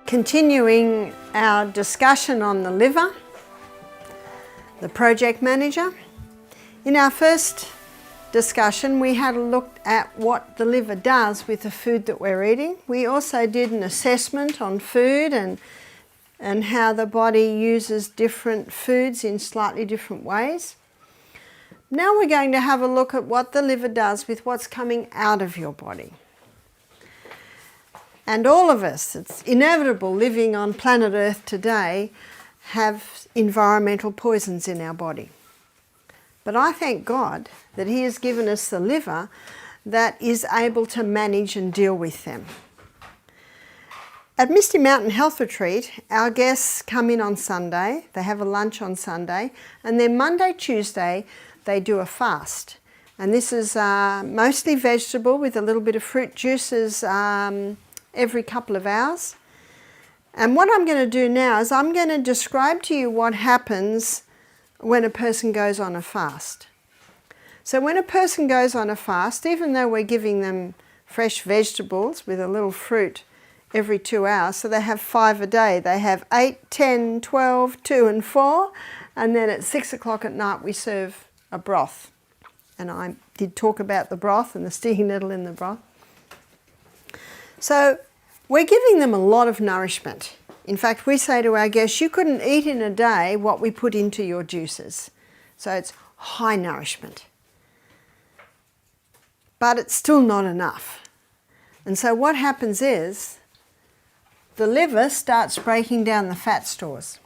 Continuing our discussion on the liver, the project manager. In our first discussion, we had a look at what the liver does with the food that we're eating. We also did an assessment on food and how the body uses different foods in slightly different ways. Now we're going to have a look at what the liver does with what's coming out of your body. And all of us, it's inevitable living on planet Earth today, have environmental poisons in our body. But I thank God that He has given us the liver that is able to manage and deal with them. At Misty Mountain Health Retreat, our guests come in on Sunday, they have a lunch on Sunday, and then Monday, Tuesday, they do a fast. And this is mostly vegetable with a little bit of fruit juices every couple of hours. And what I'm going to do now is I'm going to describe to you what happens when a person goes on a fast. So when a person goes on a fast, even though we're giving them fresh vegetables with a little fruit every 2 hours, so they have 5 a day, they have 8, 10, 12, 2 and 4, and then at 6 o'clock at night we serve a broth. And I did talk about the broth and the stinging nettle in the broth. So we're giving them a lot of nourishment. In fact, we say to our guests, you couldn't eat in a day what we put into your juices. So it's high nourishment. But it's still not enough. And so what happens is the liver starts breaking down the fat stores.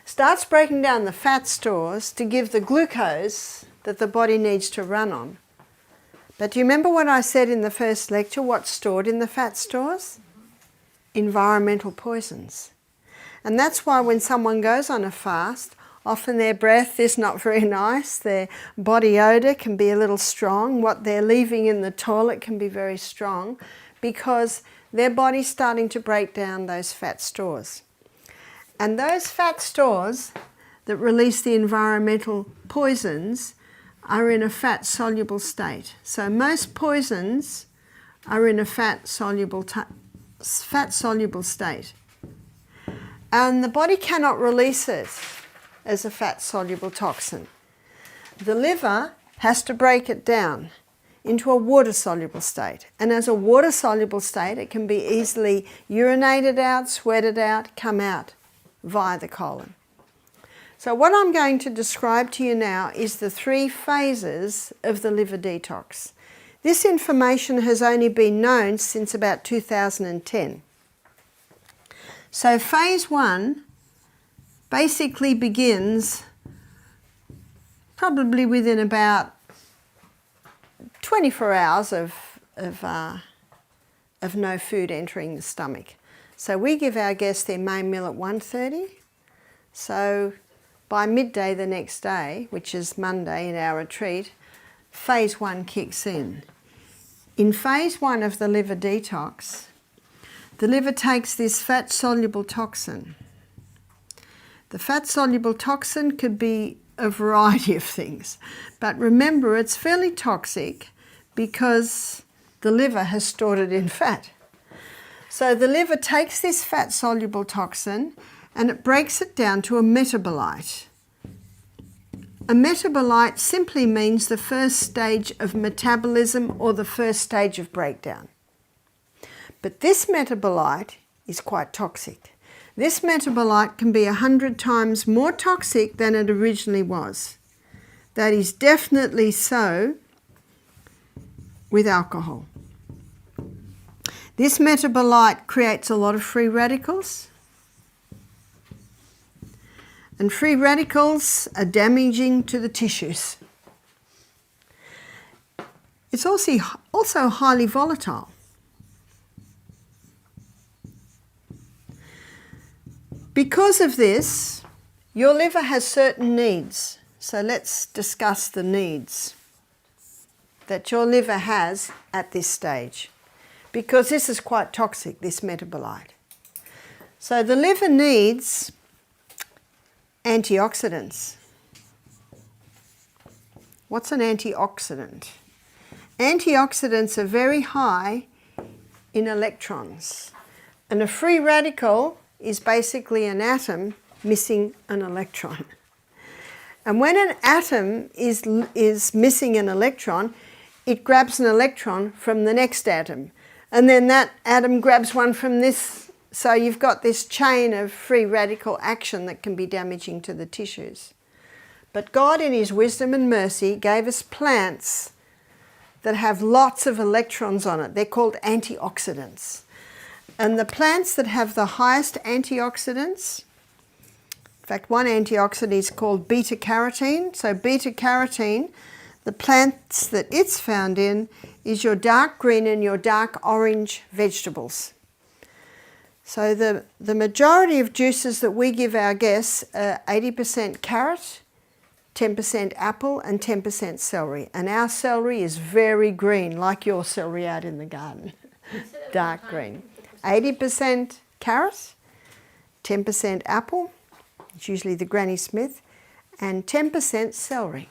Starts breaking down the fat stores to give the glucose that the body needs to run on. But do you remember what I said in the first lecture, what's stored in the fat stores? Environmental poisons. And that's why when someone goes on a fast, often their breath is not very nice, their body odour can be a little strong, what they're leaving in the toilet can be very strong, because their body's starting to break down those fat stores. And those fat stores that release the environmental poisons are in a fat-soluble state. So most poisons are in a fat-soluble state. And the body cannot release it as a fat-soluble toxin. The liver has to break it down into a water-soluble state. And as a water-soluble state, it can be easily urinated out, sweated out, come out via the colon. So what I'm going to describe to you now is the 3 phases of the liver detox. This information has only been known since about 2010. So phase 1 basically begins probably within about 24 hours of no food entering the stomach. So we give our guests their main meal at 1:30. So by midday the next day, which is Monday in our retreat, phase 1 kicks in. In phase 1 of the liver detox, the liver takes this fat-soluble toxin. The fat-soluble toxin could be a variety of things, but remember it's fairly toxic because the liver has stored it in fat. So the liver takes this fat-soluble toxin and it breaks it down to a metabolite. A metabolite simply means the first stage of metabolism or the first stage of breakdown. But this metabolite is quite toxic. This metabolite can be 100 times more toxic than it originally was. That is definitely so with alcohol. This metabolite creates a lot of free radicals. And free radicals are damaging to the tissues. It's also highly volatile. Because of this, your liver has certain needs. So let's discuss the needs that your liver has at this stage, because this is quite toxic, this metabolite. So the liver needs antioxidants. What's an antioxidant? Antioxidants are very high in electrons. And a free radical is basically an atom missing an electron. And when an atom is missing an electron, it grabs an electron from the next atom. And then that atom grabs one from this. So you've got this chain of free radical action that can be damaging to the tissues. But God, in His wisdom and mercy, gave us plants that have lots of electrons on it. They're called antioxidants. And the plants that have the highest antioxidants, in fact, one antioxidant is called beta-carotene. So beta-carotene, the plants that it's found in is your dark green and your dark orange vegetables. So the majority of juices that we give our guests are 80% carrot, 10% apple and 10% celery. And our celery is very green, like your celery out in the garden, dark green. 80% carrot, 10% apple, it's usually the Granny Smith, and 10% celery.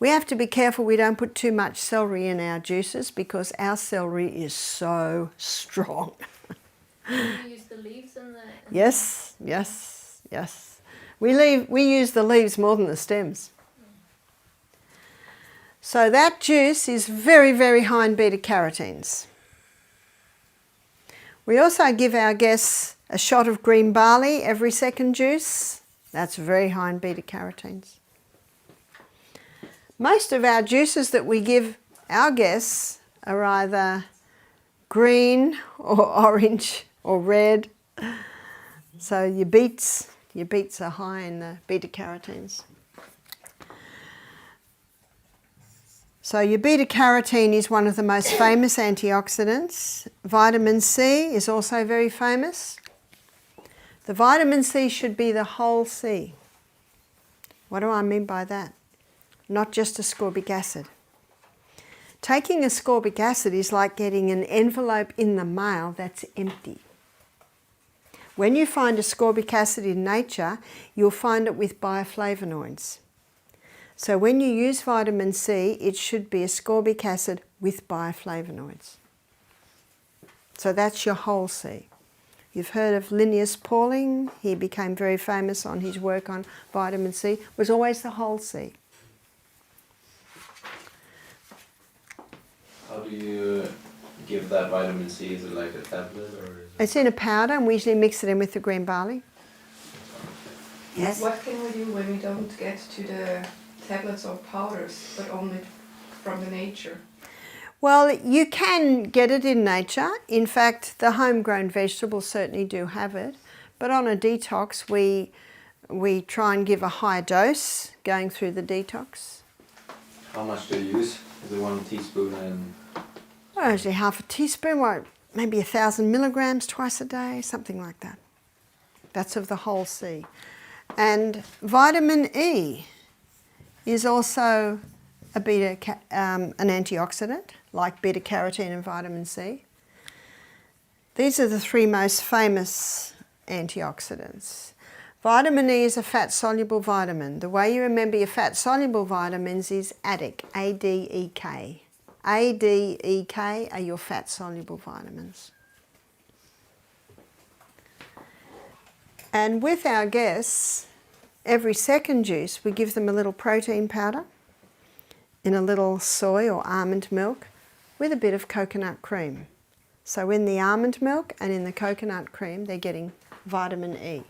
We have to be careful we don't put too much celery in our juices because our celery is so strong. Do you use the leaves and the... Yes. We use the leaves more than the stems. So that juice is very, very high in beta-carotenes. We also give our guests a shot of green barley every second juice. That's very high in beta-carotenes. Most of our juices that we give our guests are either green or orange or red. So your beets are high in the beta-carotenes. So your beta-carotene is one of the most famous antioxidants. Vitamin C is also very famous. The vitamin C should be the whole C. What do I mean by that? Not just ascorbic acid. Taking ascorbic acid is like getting an envelope in the mail that's empty. When you find ascorbic acid in nature, you'll find it with bioflavonoids. So when you use vitamin C, it should be ascorbic acid with bioflavonoids. So that's your whole C. You've heard of Linnaeus Pauling. He became very famous on his work on vitamin C. It was always the whole C. How do you give that vitamin C? Is it like a tablet or? It's in a powder, and we usually mix it in with the green barley. Yes. What can we do when we don't get to the tablets or powders, but only from the nature? Well, you can get it in nature. In fact, the homegrown vegetables certainly do have it. But on a detox, we try and give a higher dose going through the detox. How much do you use? Is it 1 teaspoon and? Well, usually half a teaspoon, maybe 1,000 milligrams twice a day, something like that. That's of the whole C. And vitamin E is also an antioxidant, like beta-carotene and vitamin C. These are the 3 most famous antioxidants. Vitamin E is a fat-soluble vitamin. The way you remember your fat-soluble vitamins is ADEK, A-D-E-K. A-D-E-K are your fat-soluble vitamins. And with our guests, every second juice, we give them a little protein powder in a little soy or almond milk with a bit of coconut cream. So in the almond milk and in the coconut cream, they're getting vitamin E.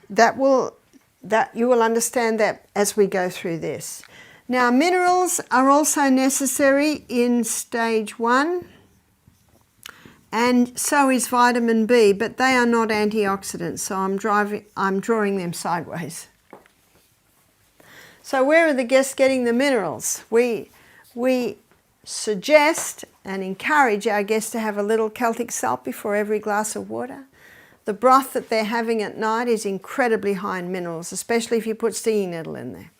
You will understand that as we go through this. Now, minerals are also necessary in stage 1, and so is vitamin B, but they are not antioxidants, so I'm drawing them sideways. So where are the guests getting the minerals? We suggest and encourage our guests to have a little Celtic salt before every glass of water. The broth that they're having at night is incredibly high in minerals, especially if you put stinging nettle in there.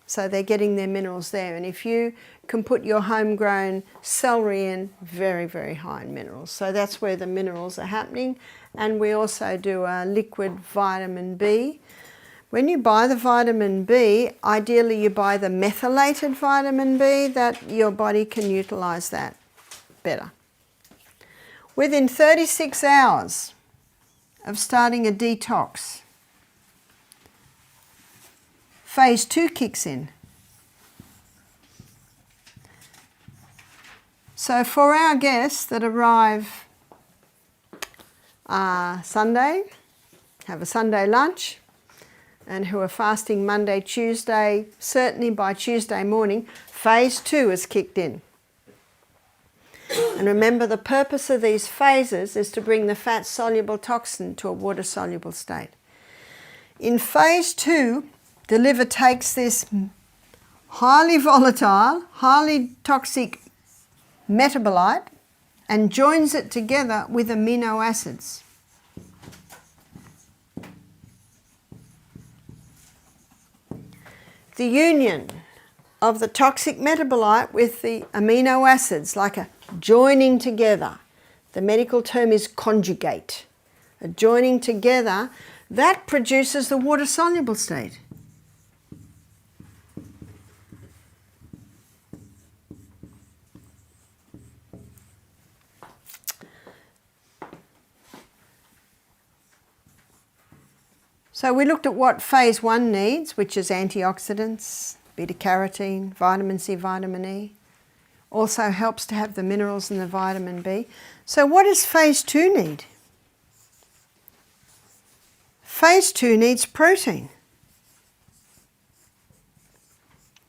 So they're getting their minerals there. And if you can put your homegrown celery in, very, very high in minerals. So that's where the minerals are happening. And we also do a liquid vitamin B. When you buy the vitamin B, ideally you buy the methylated vitamin B, that your body can utilise that. better. Within 36 hours of starting a detox, phase 2 kicks in. So for our guests that arrive Sunday, have a Sunday lunch, and who are fasting Monday, Tuesday, certainly by Tuesday morning, phase 2 is kicked in. And remember, the purpose of these phases is to bring the fat-soluble toxin to a water-soluble state. In phase 2, the liver takes this highly volatile, highly toxic metabolite and joins it together with amino acids. The union of the toxic metabolite with the amino acids, like a joining together. The medical term is conjugate. A joining together, that produces the water-soluble state. So we looked at what phase 1 needs, which is antioxidants, beta-carotene, vitamin C, vitamin E. Also helps to have the minerals and the vitamin B. So what does phase 2 need? Phase 2 needs protein.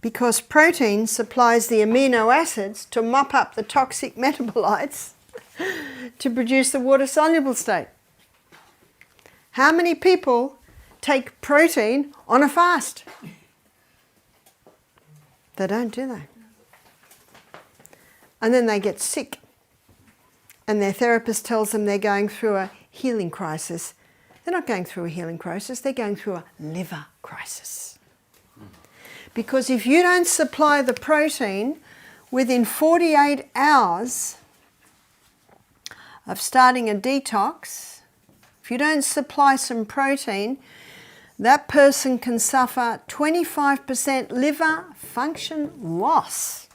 Because protein supplies the amino acids to mop up the toxic metabolites to produce the water-soluble state. How many people take protein on a fast? They don't, do they? And then they get sick. And their therapist tells them they're going through a healing crisis. They're not going through a healing crisis, they're going through a liver crisis. Because if you don't supply the protein within 48 hours of starting a detox, if you don't supply some protein, that person can suffer 25% liver function loss.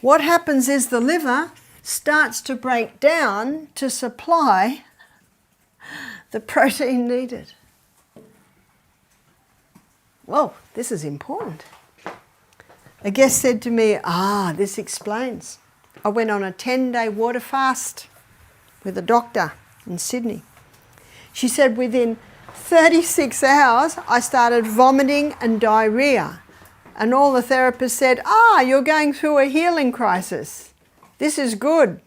What happens is the liver starts to break down to supply the protein needed. Whoa, this is important. A guest said to me, this explains. I went on a 10-day water fast with a doctor in Sydney. She said within 36 hours I started vomiting and diarrhea. And all the therapists said, you're going through a healing crisis. This is good.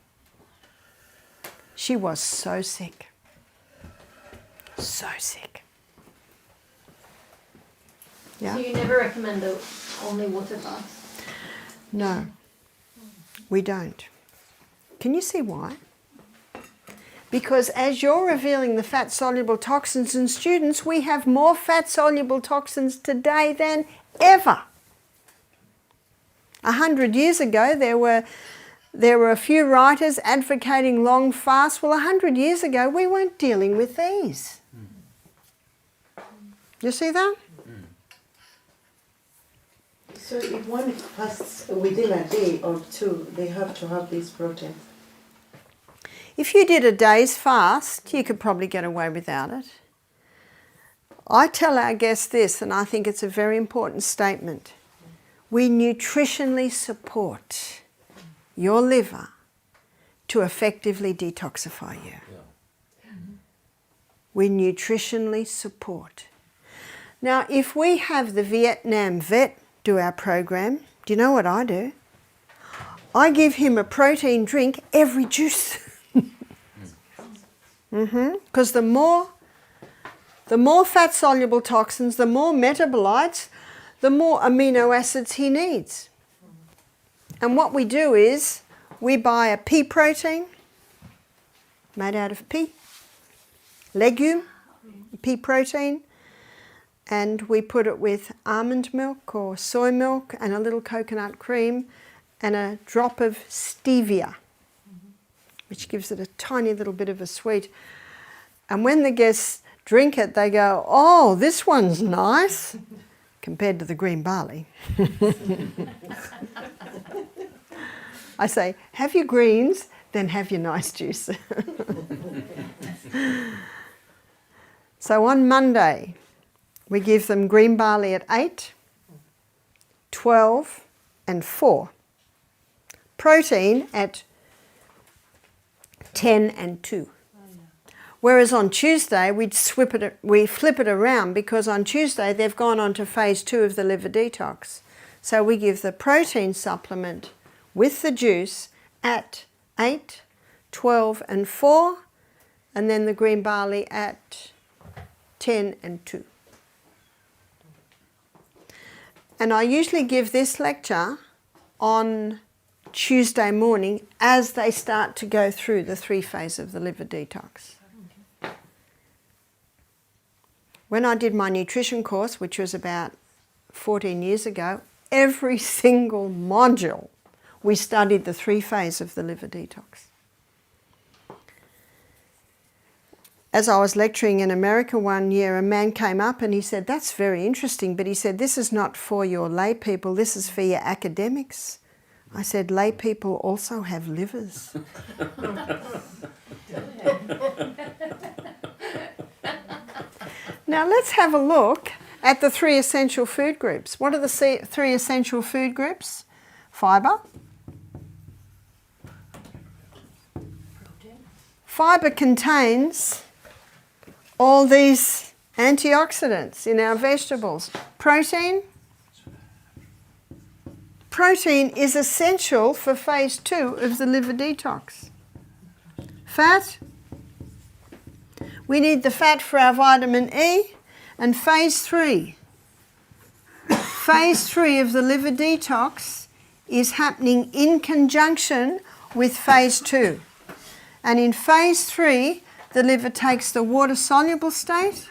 She was so sick. So sick. Yeah? So you never recommend only water fast? No, we don't. Can you see why? Because as you're revealing the fat-soluble toxins in students, we have more fat-soluble toxins today than ever. 100 years ago, there were a few writers advocating long fasts. Well, 100 years ago, we weren't dealing with these. You see that? So if one fasts within a day or two, they have to have these proteins? If you did a day's fast, you could probably get away without it. I tell our guests this, and I think it's a very important statement. We nutritionally support your liver to effectively detoxify you. Yeah. We nutritionally support. Now, if we have the Vietnam vet do our program, do you know what I do? I give him a protein drink every juice. Because the more fat-soluble toxins, the more metabolites, the more amino acids he needs. And what we do is we buy a pea protein made out of pea, legume, pea protein, and we put it with almond milk or soy milk and a little coconut cream and a drop of stevia, which gives it a tiny little bit of a sweet. And when the guests drink it, they go, "Oh, this one's nice," compared to the green barley. I say, have your greens, then have your nice juice. So on Monday, we give them green barley at 8, 12 and 4. Protein at 10 and 2. Whereas on Tuesday, we flip it around, because on Tuesday they've gone on to phase 2 of the liver detox. So we give the protein supplement with the juice at 8, 12 and 4, and then the green barley at 10 and 2. And I usually give this lecture on Tuesday morning as they start to go through the 3 phases of the liver detox. When I did my nutrition course, which was about 14 years ago, every single module we studied the 3 phases of the liver detox. As I was lecturing in America one year, a man came up and he said, that's very interesting, but he said, this is not for your lay people, this is for your academics. I said, lay people also have livers. Now let's have a look at the 3 essential food groups. What are the 3 essential food groups? Fibre. Fibre contains all these antioxidants in our vegetables. Protein. Protein is essential for phase 2 of the liver detox. Fat. We need the fat for our vitamin E. And phase 3. Phase 3 of the liver detox is happening in conjunction with phase 2. And in phase 3, the liver takes the water-soluble state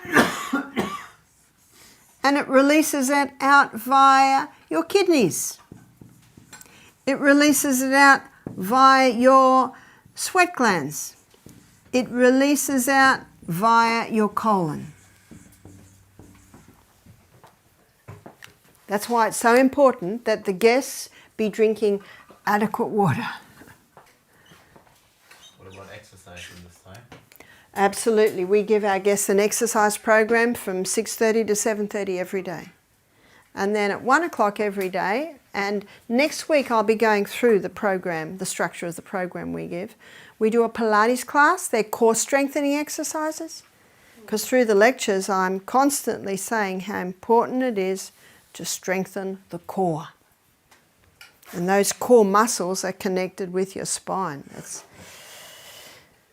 and it releases it out via your kidneys. It releases it out via your sweat glands. It releases out via your colon. That's why it's so important that the guests be drinking adequate water. What about exercising this time? Absolutely. We give our guests an exercise program from 6:30 to 7:30 every day. And then at 1 o'clock every day, and next week I'll be going through the program, the structure of the program we give. We do a Pilates class, they're core strengthening exercises, because through the lectures I'm constantly saying how important it is to strengthen the core. And those core muscles are connected with your spine.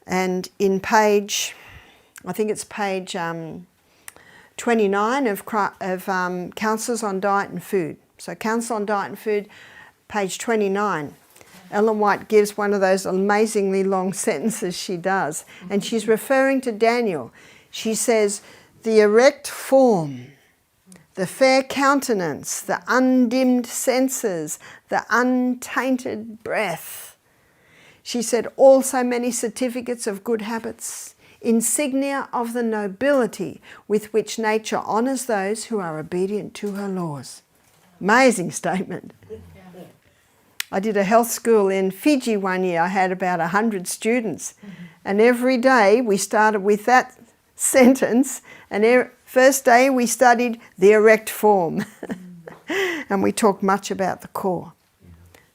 And in page, I think it's page 29 of Counsels on Diet and Food. So Counsel on Diet and Food, page 29. Ellen White gives one of those amazingly long sentences she does. And she's referring to Daniel. She says, the erect form, the fair countenance, the undimmed senses, the untainted breath. She said, also many certificates of good habits, insignia of the nobility with which nature honours those who are obedient to her laws. Amazing statement. I did a health school in Fiji one year. I had about 100 students. And every day we started with that sentence, and first day we studied the erect form. And we talked much about the core.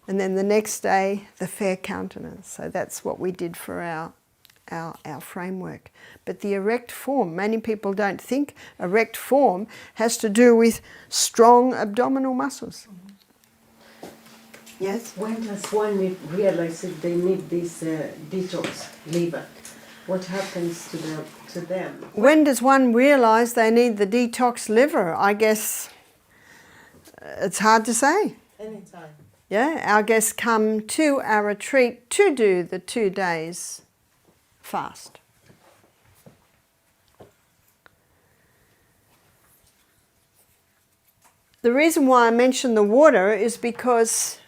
And then the next day, the fair countenance. So that's what we did for our framework. But the erect form, many people don't think erect form has to do with strong abdominal muscles. Yes, when does one realize if they need this detox liver? What happens to them? When does one realise they need the detox liver? I guess it's hard to say. Anytime. Yeah, our guests come to our retreat to do the 2 days fast. The reason why I mention the water is because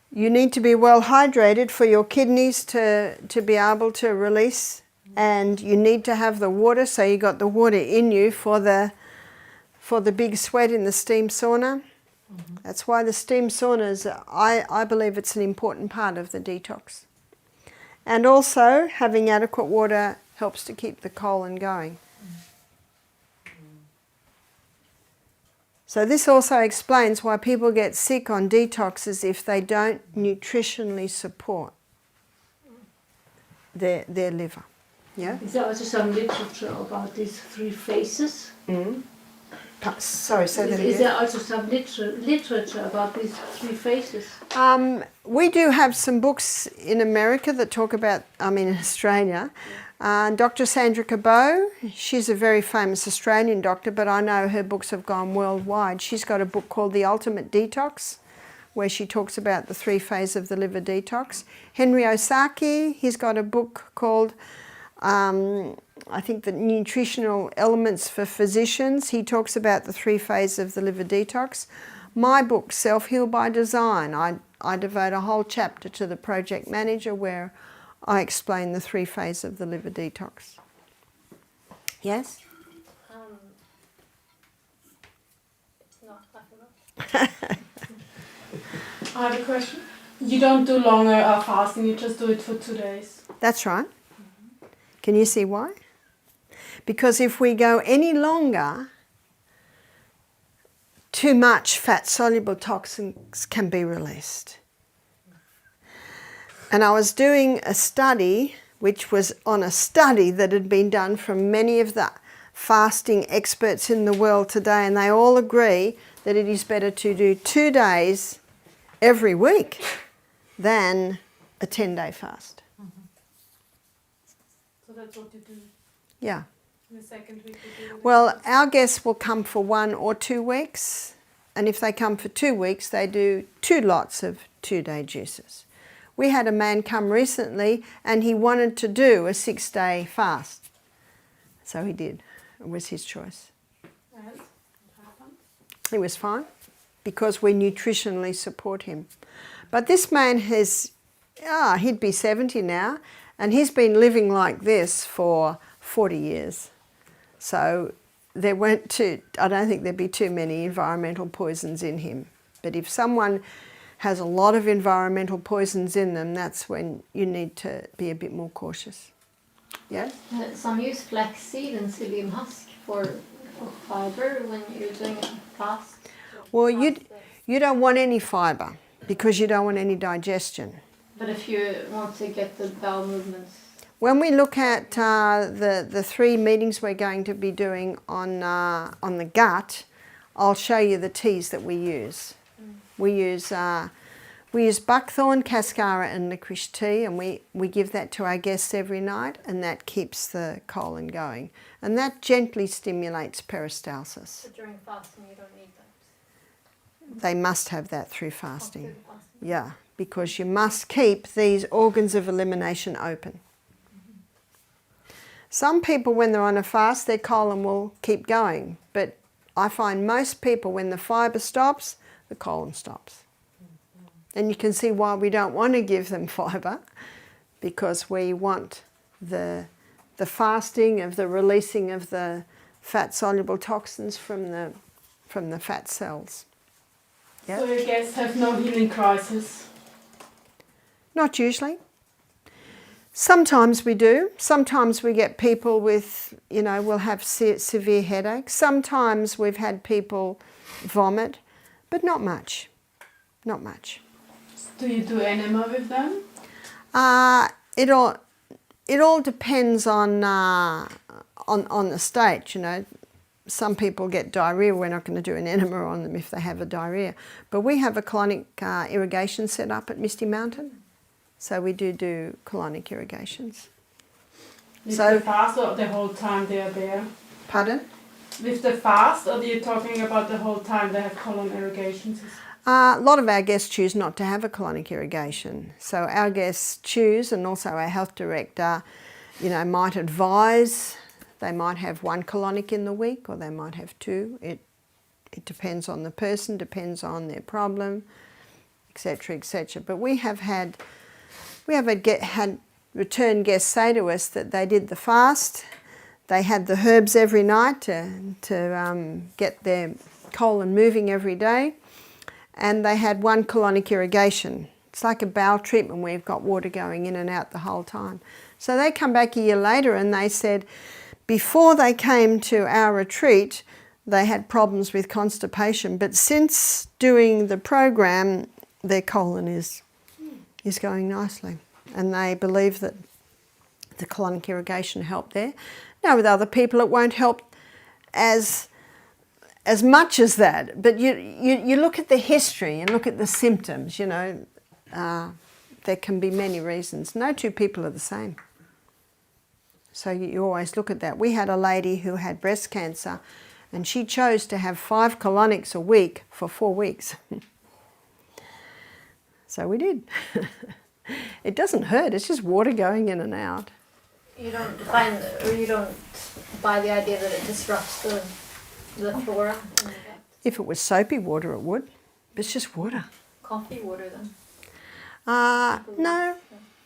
you need to be well hydrated for your kidneys to be able to release, and you need to have the water, so you got the water in you for the big sweat in the steam sauna. That's why the steam saunas, I believe it's an important part of the detox. And also, having adequate water helps to keep the colon going. So this also explains why people get sick on detoxes if they don't nutritionally support their liver. Yeah? Is there also some literature about these 3 phases? Sorry, say that Is again. there also some literature about these 3 phases? We do have some books in America that talk about, in Australia. Dr. Sandra Cabot, she's a very famous Australian doctor, but I know her books have gone worldwide. She's got a book called The Ultimate Detox, where she talks about the 3 phases of the liver detox. Henry Osaki, he's got a book called, I think, The Nutritional Elements for Physicians. He talks about the 3 phases of the liver detox. My book, Self-Heal by Design, I devote a whole chapter to the project manager where I explain the 3 phases of the liver detox. Yes? No, I forgot. I have a question. You don't do longer fasting, you just do it for 2 days. That's right. Can you see why? Because if we go any longer, too much fat-soluble toxins can be released. And I was doing a study, which was on a study that had been done from many of the fasting experts in the world today, and they all agree that it is better to do 2 days every week than a 10-day fast. So that's what you do. Yeah. In the second week you do. Well, our guests will come for 1 or 2 weeks, and if they come for 2 weeks, they do 2 lots of 2-day juices. We had a man come recently, and he wanted to do a 6-day fast. So he did. It was his choice. And what happened? He was fine, because we nutritionally support him. But this man he'd be 70 now, and he's been living like this for 40 years. So I don't think there'd be too many environmental poisons in him. But if someone has a lot of environmental poisons in them, that's when you need to be a bit more cautious. Yeah? Some use flaxseed and psyllium husk for fiber when you're doing a fast. Well, you don't want any fibre because you don't want any digestion. But if you want to get the bowel movements. When we look at the 3 meetings we're going to be doing on the gut, I'll show you the teas that we use. We use buckthorn, cascara and licorice tea, and we give that to our guests every night, and that keeps the colon going. And that gently stimulates peristalsis. But during fasting you don't need that. They must have that through fasting. Through the fasting. Yeah, because you must keep these organs of elimination open. Some people, when they're on a fast, their colon will keep going, but I find most people, when the fibre stops, the colon stops. And you can see why we don't want to give them fibre, because we want the fasting of the releasing of the fat-soluble toxins from the fat cells. Yeah? So your guests have no healing crisis? Not usually. Sometimes we do. Sometimes we get people with, will have severe headaches. Sometimes we've had people vomit, but not much. Not much. Do you do enema with them? It all depends on the stage. Some people get diarrhea. We're not going to do an enema on them if they have a diarrhea. But we have a colonic irrigation set up at Misty Mountain, so we do colonic irrigations. With the fast or the whole time they are there? Pardon? With the fast, or are you talking about the whole time they have colon irrigations? A lot of our guests choose not to have a colonic irrigation. So our guests choose, and also our health director, might advise. They might have 1 colonic in the week, or they might have 2. It depends on the person, depends on their problem, etc., etc. But we have had return guests say to us that they did the fast. They had the herbs every night to get their colon moving every day. and they had 1 colonic irrigation. It's like a bowel treatment where you've got water going in and out the whole time. So they come back a year later and they said before they came to our retreat they had problems with constipation, but since doing the program their colon is going nicely, and they believe that the colonic irrigation helped there. Now with other people it won't help as much as that, but you look at the history and look at the symptoms, you know, there can be many reasons. No two people are the same. So you always look at that. We had a lady who had breast cancer and she chose to have 5 colonics a week for 4 weeks. So we did. It doesn't hurt, it's just water going in and out. You don't find, or you don't buy the idea that it disrupts the flora in the gut? If it was soapy water it would, but it's just water. Coffee water then?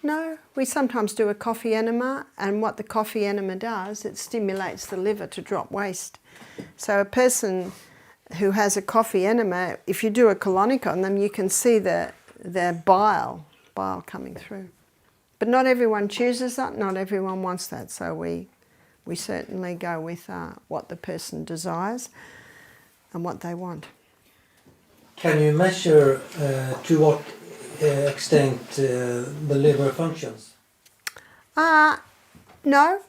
No. We sometimes do a coffee enema, and what the coffee enema does, it stimulates the liver to drop waste. So a person who has a coffee enema, if you do a colonic on them, you can see the bile coming through. But not everyone chooses that, not everyone wants that, so we certainly go with what the person desires and what they want. Can you measure to what extent the liver functions? No. No?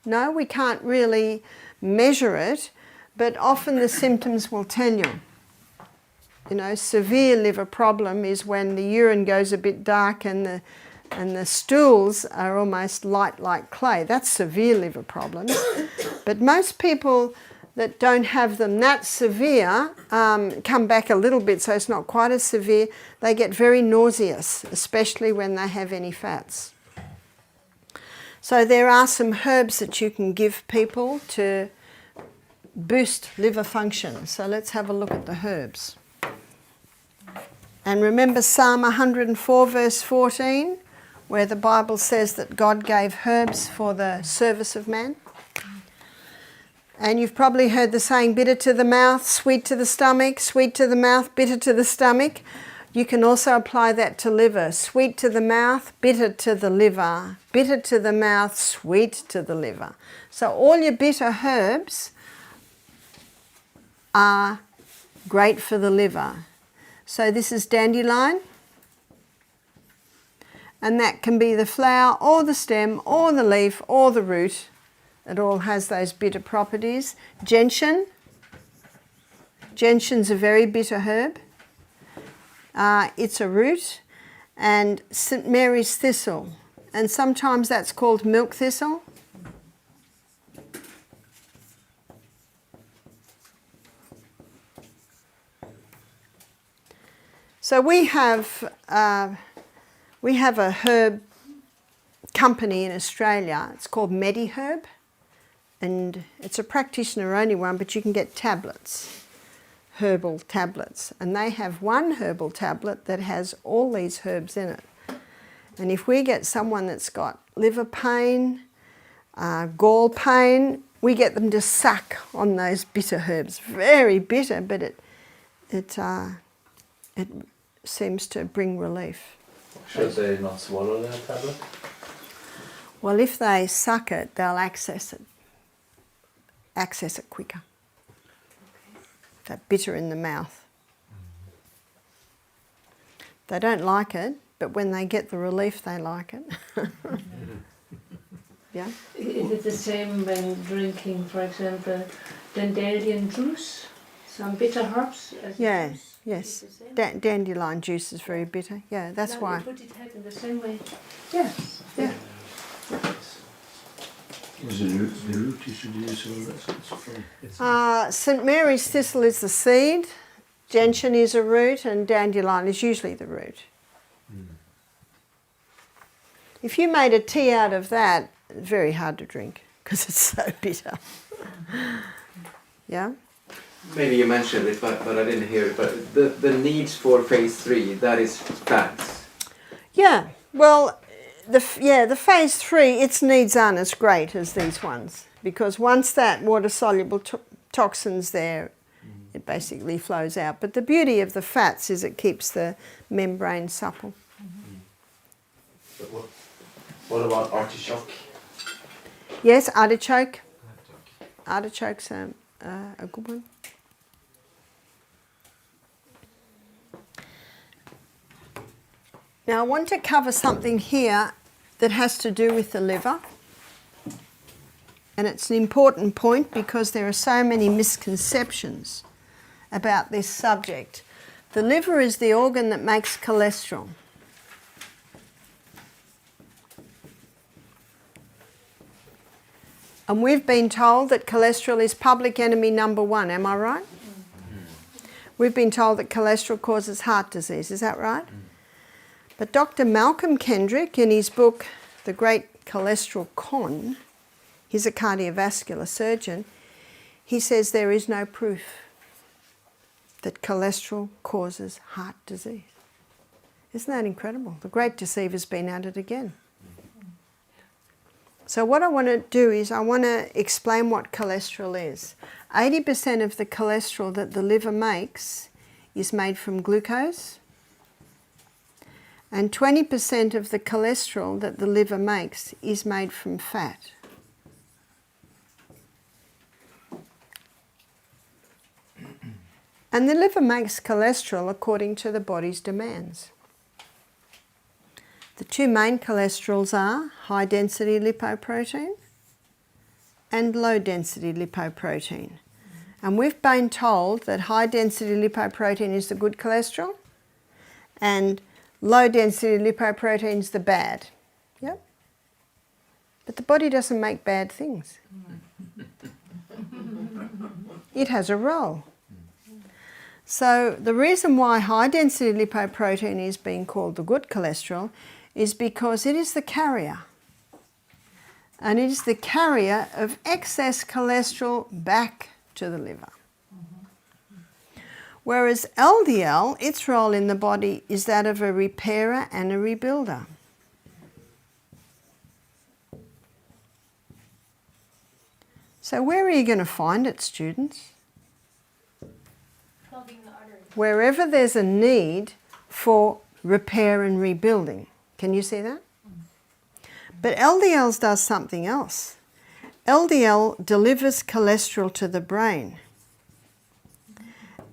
No, we can't really measure it, but often the symptoms will tell you. You know, severe liver problem is when the urine goes a bit dark and the stools are almost light like clay. That's severe liver problems. But most people that don't have them that severe come back a little bit, so it's not quite as severe. They get very nauseous, especially when they have any fats. So there are some herbs that you can give people to boost liver function. So let's have a look at the herbs. And remember Psalm 104 verse 14, where the Bible says that God gave herbs for the service of man. And you've probably heard the saying, bitter to the mouth, sweet to the stomach, sweet to the mouth, bitter to the stomach. You can also apply that to liver. Sweet to the mouth, bitter to the liver. Bitter to the mouth, sweet to the liver. So all your bitter herbs are great for the liver. So this is dandelion. And that can be the flower or the stem or the leaf or the root. It all has those bitter properties. Gentian. Gentian's a very bitter herb. It's a root. And St. Mary's thistle. And sometimes that's called milk thistle. So we have a herb company in Australia. It's called MediHerb, and it's a practitioner only one, but you can get tablets, herbal tablets, and they have one herbal tablet that has all these herbs in it. And if we get someone that's got liver pain, gall pain, we get them to suck on those bitter herbs. Very bitter, but it seems to bring relief. Should they not swallow their tablet? Well, if they suck it, they'll access it quicker. That bitter in the mouth. They don't like it, but when they get the relief, they like it. Yeah. Is it the same when drinking, for example, dandelion juice? Some bitter herbs? Yeah, juice? yes. Is it the same? Dandelion juice is very bitter. Yeah, that's No, why. you put it head in the same way. Yes, yeah. Was it the root you should use or that sort of St. Mary's thistle is the seed, gentian is a root, and dandelion is usually the root. If you made a tea out of that, it's very hard to drink because it's so bitter. Yeah? Maybe you mentioned it, but I didn't hear it. But the needs for phase 3, that is fats. Yeah, well, the phase 3, its needs aren't as great as these ones, because once that water-soluble toxin's there, it basically flows out. But the beauty of the fats is it keeps the membrane supple. But what about artichoke? Yes, artichoke. Artichoke's a good one. Now I want to cover something here that has to do with the liver. And it's an important point because there are so many misconceptions about this subject. The liver is the organ that makes cholesterol. And we've been told that cholesterol is public enemy number one, am I right? We've been told that cholesterol causes heart disease, is that right? But Dr. Malcolm Kendrick, in his book, The Great Cholesterol Con, he's a cardiovascular surgeon, he says there is no proof that cholesterol causes heart disease. Isn't that incredible? The great deceiver's been at it again. So what I want to do is I want to explain what cholesterol is. 80% of the cholesterol that the liver makes is made from glucose, and 20% of the cholesterol that the liver makes is made from fat. And the liver makes cholesterol according to the body's demands. The two main cholesterols are high density lipoprotein and low density lipoprotein. And we've been told that high density lipoprotein is the good cholesterol and low density lipoprotein is the bad. Yep. But the body doesn't make bad things. It has a role. So the reason why high density lipoprotein is being called the good cholesterol is because it is the carrier. And it is the carrier of excess cholesterol back to the liver. Whereas LDL, its role in the body is that of a repairer and a rebuilder. So where are you going to find it, students? Clogging the arteries. Wherever there's a need for repair and rebuilding. Can you see that? But LDL does something else. LDL delivers cholesterol to the brain.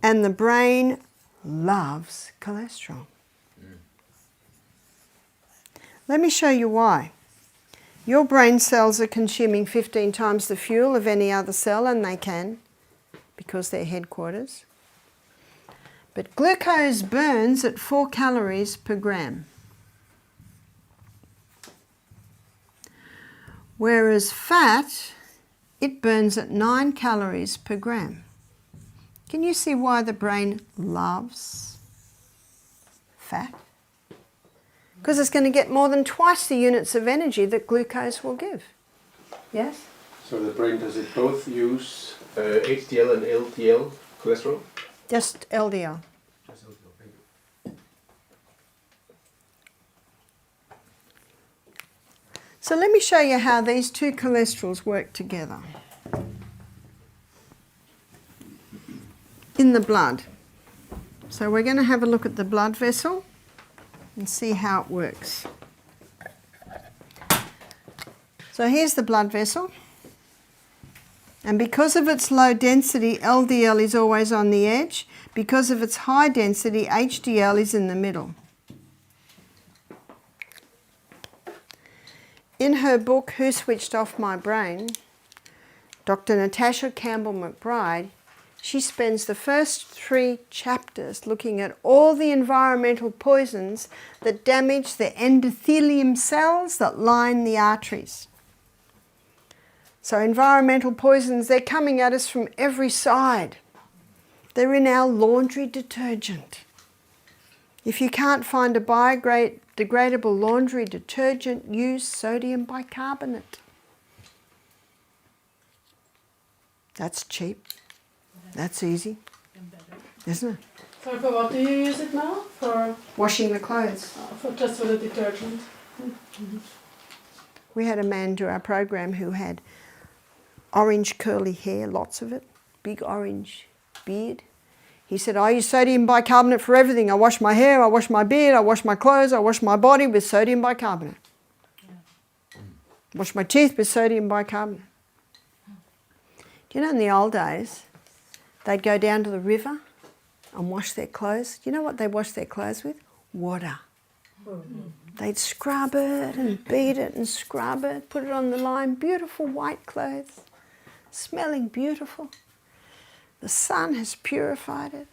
And the brain loves cholesterol. Let me show you why. Your brain cells are consuming 15 times the fuel of any other cell, and they can, because they're headquarters. But glucose burns at 4 calories per gram. Whereas fat, it burns at 9 calories per gram. Can you see why the brain loves fat? Because it's going to get more than twice the units of energy that glucose will give. Yes? So the brain, does it both use HDL and LDL cholesterol? Just LDL. Just LDL, thank you. So let me show you how these two cholesterols work together. In the blood. So we're going to have a look at the blood vessel and see how it works. So here's the blood vessel. And because of its low density, LDL is always on the edge. Because of its high density, HDL is in the middle. In her book, Who Switched Off My Brain, Dr. Natasha Campbell McBride, she spends the first 3 chapters looking at all the environmental poisons that damage the endothelium cells that line the arteries. So environmental poisons, they're coming at us from every side. They're in our laundry detergent. If you can't find a biodegradable laundry detergent, use sodium bicarbonate. That's cheap. That's easy, isn't it? So for what do you use it now? For Washing the clothes. just for the detergent? We had a man do our program who had orange curly hair, lots of it, big orange beard. He said, I use sodium bicarbonate for everything. I wash my hair, I wash my beard, I wash my clothes, I wash my body with sodium bicarbonate. Wash my teeth with sodium bicarbonate. Do you know in the old days, they'd go down to the river and wash their clothes. Do you know what they wash their clothes with? Water. They'd scrub it and beat it and scrub it, put it on the line, beautiful white clothes, smelling beautiful. The sun has purified it.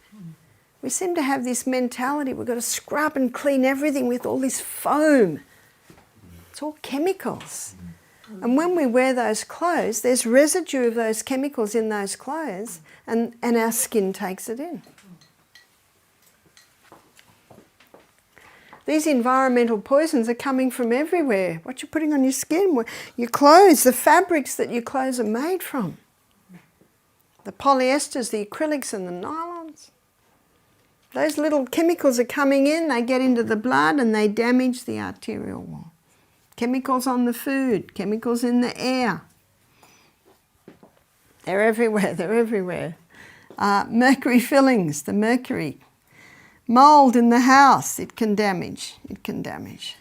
We seem to have this mentality, we've got to scrub and clean everything with all this foam. It's all chemicals. And when we wear those clothes, there's residue of those chemicals in those clothes, and our skin takes it in. These environmental poisons are coming from everywhere. What you're putting on your skin, your clothes, the fabrics that your clothes are made from. The polyesters, the acrylics and the nylons. Those little chemicals are coming in, they get into the blood and they damage the arterial wall. Chemicals on the food, chemicals in the air. They're everywhere, they're everywhere. Mercury fillings, the mercury. Mold in the house, it can damage, it can damage.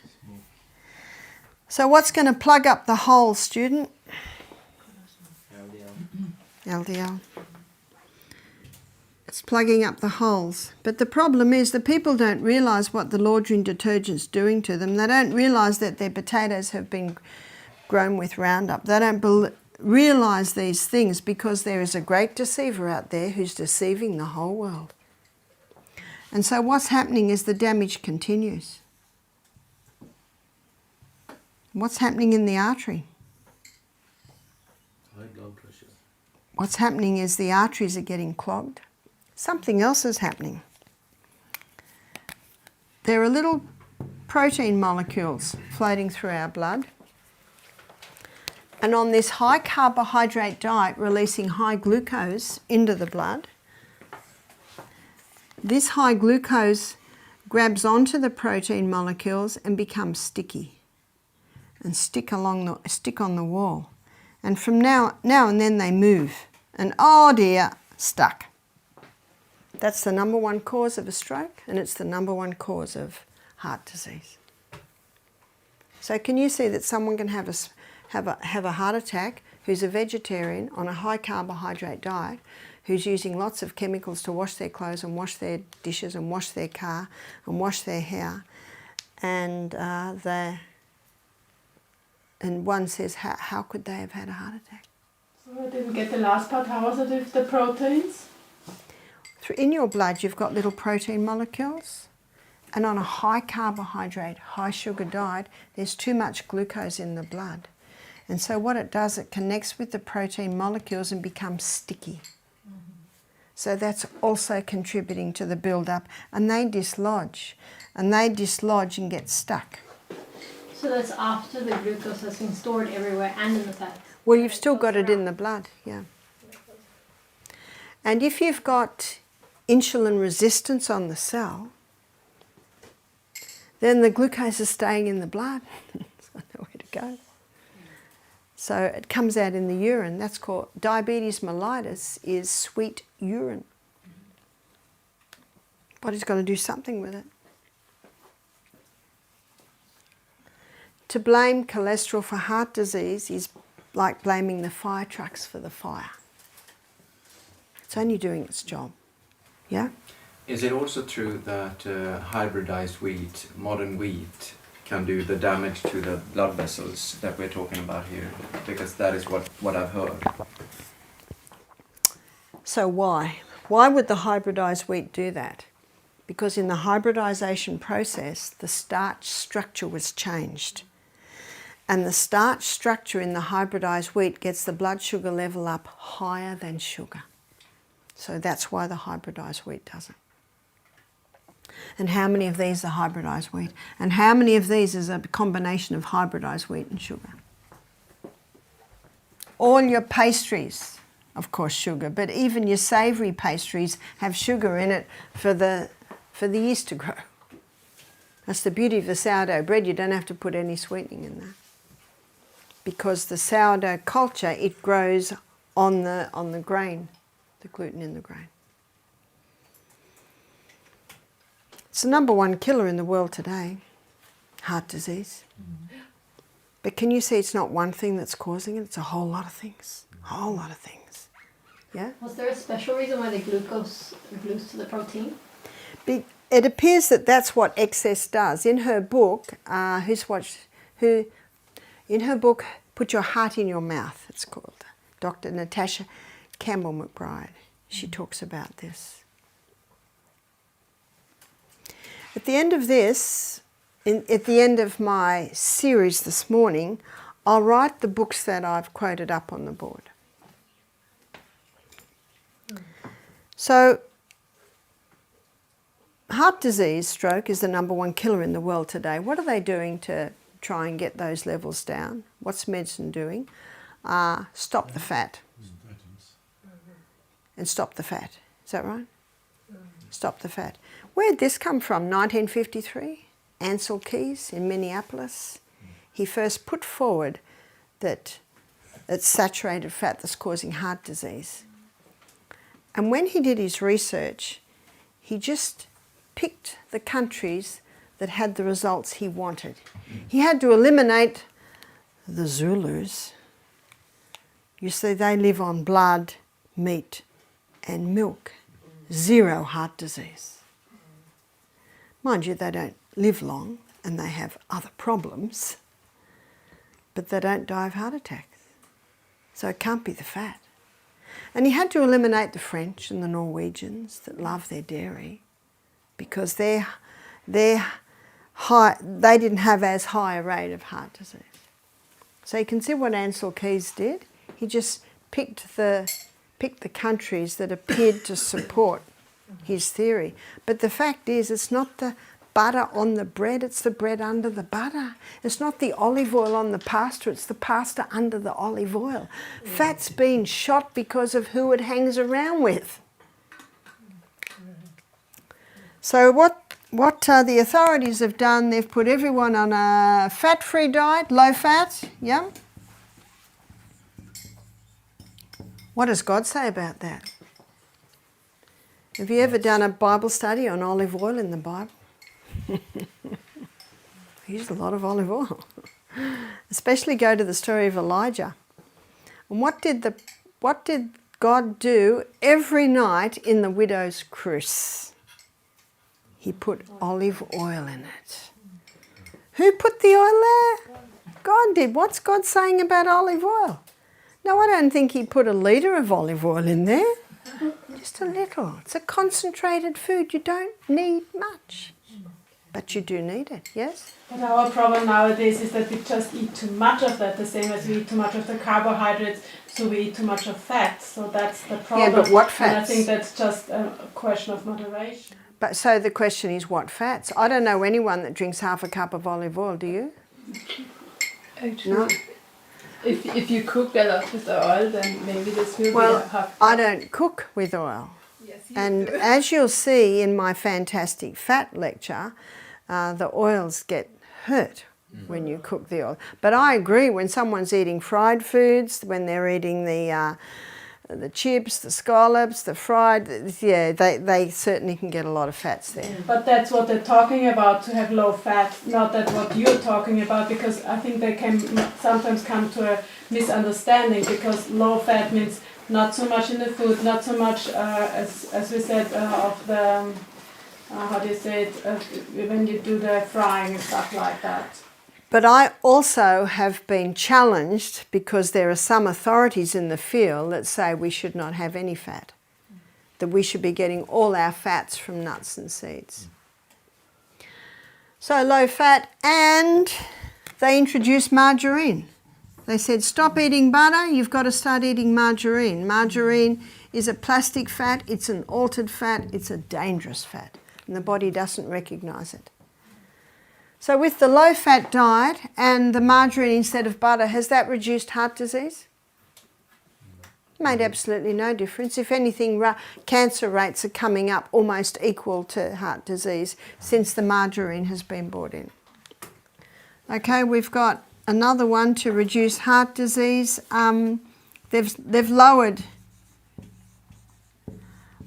So what's going to plug up the hole, student? LDL. It's plugging up the holes. But the problem is the people don't realise what the laundry detergent's doing to them. They don't realise that their potatoes have been grown with Roundup. They don't realise these things because there is a great deceiver out there who's deceiving the whole world. And so what's happening is the damage continues. What's happening in the artery? High blood pressure. What's happening is the arteries are getting clogged. Something else is happening. There are little protein molecules floating through our blood. And on this high carbohydrate diet releasing high glucose into the blood, this high glucose grabs onto the protein molecules and becomes sticky and stick on the wall. And from now and then they move. And oh dear, stuck. That's the number one cause of a stroke, and it's the number one cause of heart disease. So can you see that someone can have a heart attack who's a vegetarian on a high carbohydrate diet, who's using lots of chemicals to wash their clothes and wash their dishes and wash their car and wash their hair, and one says, how could they have had a heart attack? So I didn't get the last part. How was it with the proteins? In your blood you've got little protein molecules, and on a high carbohydrate, high sugar diet, there's too much glucose in the blood. And so what it does, it connects with the protein molecules and becomes sticky. So that's also contributing to the build-up, and they dislodge and get stuck. So that's after the glucose has been stored everywhere and in the fat? Well, you've still got it in the blood, yeah. And if you've got insulin resistance on the cell, then the glucose is staying in the blood. It's got nowhere to go. So it comes out in the urine. That's called diabetes mellitus, is sweet urine. Body's got to do something with it. To blame cholesterol for heart disease is like blaming the fire trucks for the fire. It's only doing its job. Yeah? Is it also true that hybridized wheat, modern wheat, can do the damage to the blood vessels that we're talking about here? Because that is what I've heard. So why? Why would the hybridized wheat do that? Because in the hybridization process, the starch structure was changed. And the starch structure in the hybridized wheat gets the blood sugar level up higher than sugar. So that's why the hybridized wheat does it. And how many of these are hybridized wheat? And how many of these is a combination of hybridized wheat and sugar? All your pastries, of course sugar, but even your savoury pastries have sugar in it for the yeast to grow. That's the beauty of the sourdough bread. You don't have to put any sweetening in that. Because the sourdough culture, it grows on the grain, the gluten in the grain. It's the #1 killer in the world today, heart disease. But can you see it's not one thing that's causing it? It's a whole lot of things. A whole lot of things. Yeah? Was there a special reason why the glucose glues to the protein? It appears that that's what excess does. In her book, in her book, Put Your Heart in Your Mouth, it's called. Dr. Natasha Campbell McBride. She talks about this. At the end of this, at the end of my series this morning, I'll write the books that I've quoted up on the board. So, heart disease, stroke, is the #1 killer in the world today. What are they doing to try and get those levels down? What's medicine doing? Stop the fat. And stop the fat. Is that right? Stop the fat. Where did this come from? 1953? Ansel Keys in Minneapolis. He first put forward that it's saturated fat that's causing heart disease. And when he did his research, he just picked the countries that had the results he wanted. He had to eliminate the Zulus. You see, they live on blood, meat, and milk. 0 heart disease. Mind you, they don't live long and they have other problems, but they don't die of heart attacks. So it can't be the fat. And he had to eliminate the French and the Norwegians that love their dairy because they didn't have as high a rate of heart disease. So you can see what Ansel Keys did. He just picked the countries that appeared to support his theory. But the fact is, it's not the butter on the bread, it's the bread under the butter. It's not the olive oil on the pasta, it's the pasta under the olive oil. Fat's been shot because of who it hangs around with. So what the authorities have done, they've put everyone on a fat-free diet, low fat, yeah? What does God say about that? Have you ever done a Bible study on olive oil in the Bible? He used a lot of olive oil. Especially go to the story of Elijah. And what did God do every night in the widow's cruse? He put olive oil in it. Who put the oil there? God did. What's God saying about olive oil? No, I don't think he put a litre of olive oil in there. Just a little. It's a concentrated food. You don't need much. But you do need it, yes? But our problem nowadays is that we just eat too much of that, the same as we eat too much of the carbohydrates, so we eat too much of fat. So that's the problem. Yeah, but what fats? And I think that's just a question of moderation. But so the question is, what fats? I don't know anyone that drinks half a cup of olive oil, do you? Actually, No? if you cook a lot with the oil, then maybe this will be a Well, half. I don't cook with oil. Yes, And as you'll see in my fantastic fat lecture, the oils get hurt when you cook the oil. But I agree, when someone's eating fried foods, when they're eating the chips, the scallops, the fried, yeah, they certainly can get a lot of fats there. But that's what they're talking about, to have low fat, not that what you're talking about, because I think they can sometimes come to a misunderstanding, because low fat means not so much in the food, not so much, as we said, of the, how do you say it, when you do the frying and stuff like that. But I also have been challenged because there are some authorities in the field that say we should not have any fat, that we should be getting all our fats from nuts and seeds. So low fat, and they introduced margarine. They said, stop eating butter, you've got to start eating margarine. Margarine is a plastic fat, it's an altered fat, it's a dangerous fat, and the body doesn't recognise it. So with the low-fat diet and the margarine instead of butter, has that reduced heart disease? Made absolutely no difference. If anything, cancer rates are coming up almost equal to heart disease since the margarine has been brought in. Okay, we've got another one to reduce heart disease. They've lowered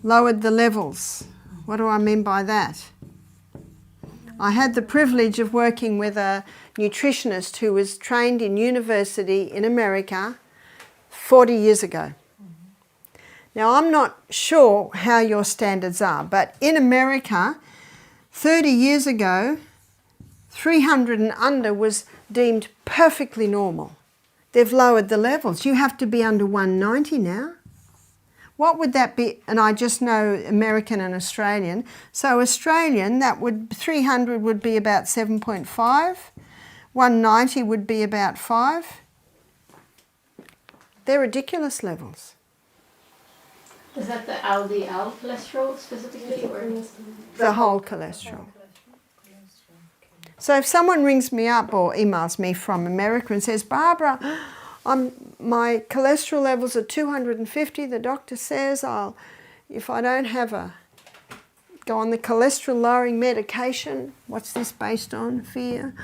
the levels. What do I mean by that? I had the privilege of working with a nutritionist who was trained in university in America 40 years ago. Now, I'm not sure how your standards are, but in America, 30 years ago, 300 and under was deemed perfectly normal. They've lowered the levels. You have to be under 190 now. What would that be? And I just know American and Australian. So Australian, 300 would be about 7.5. 190 would be about 5. They're ridiculous levels. Is that the LDL cholesterol specifically, or The whole cholesterol. So if someone rings me up or emails me from America and says, Barbara, my cholesterol levels are 250, the doctor says if I don't go on the cholesterol lowering medication, what's this based on? Fear.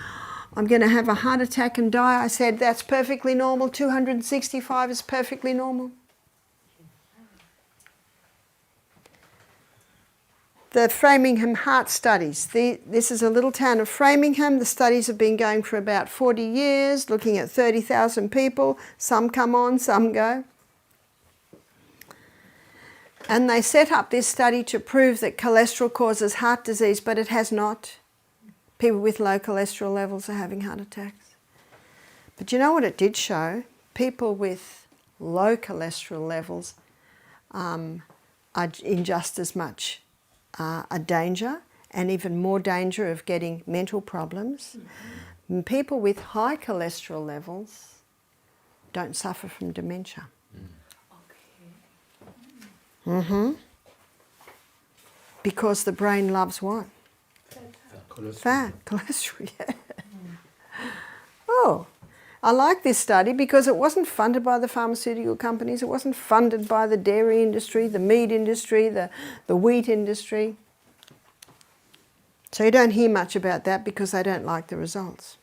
I'm going to have a heart attack and die. I said, that's perfectly normal. 265 is perfectly normal. The Framingham Heart Studies. This is a little town of Framingham. The studies have been going for about 40 years, looking at 30,000 people. Some come on, some go. And they set up this study to prove that cholesterol causes heart disease, but it has not. People with low cholesterol levels are having heart attacks. But you know what it did show? People with low cholesterol levels are in just as much a danger, and even more danger of getting mental problems. Mm-hmm. People with high cholesterol levels don't suffer from dementia. Mm-hmm. Because the brain loves what? Fat, cholesterol, yeah. Oh, I like this study because it wasn't funded by the pharmaceutical companies, it wasn't funded by the dairy industry, the meat industry, the wheat industry. So you don't hear much about that because they don't like the results.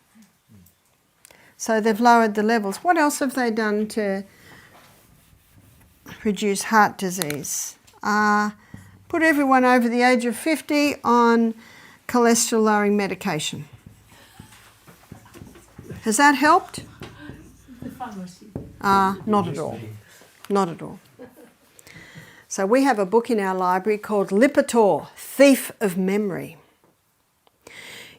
So they've lowered the levels. What else have they done to reduce heart disease? Put everyone over the age of 50 on cholesterol lowering medication. Has that helped? The pharmacy. Not at all. Not at all. So we have a book in our library called Lipitor, Thief of Memory.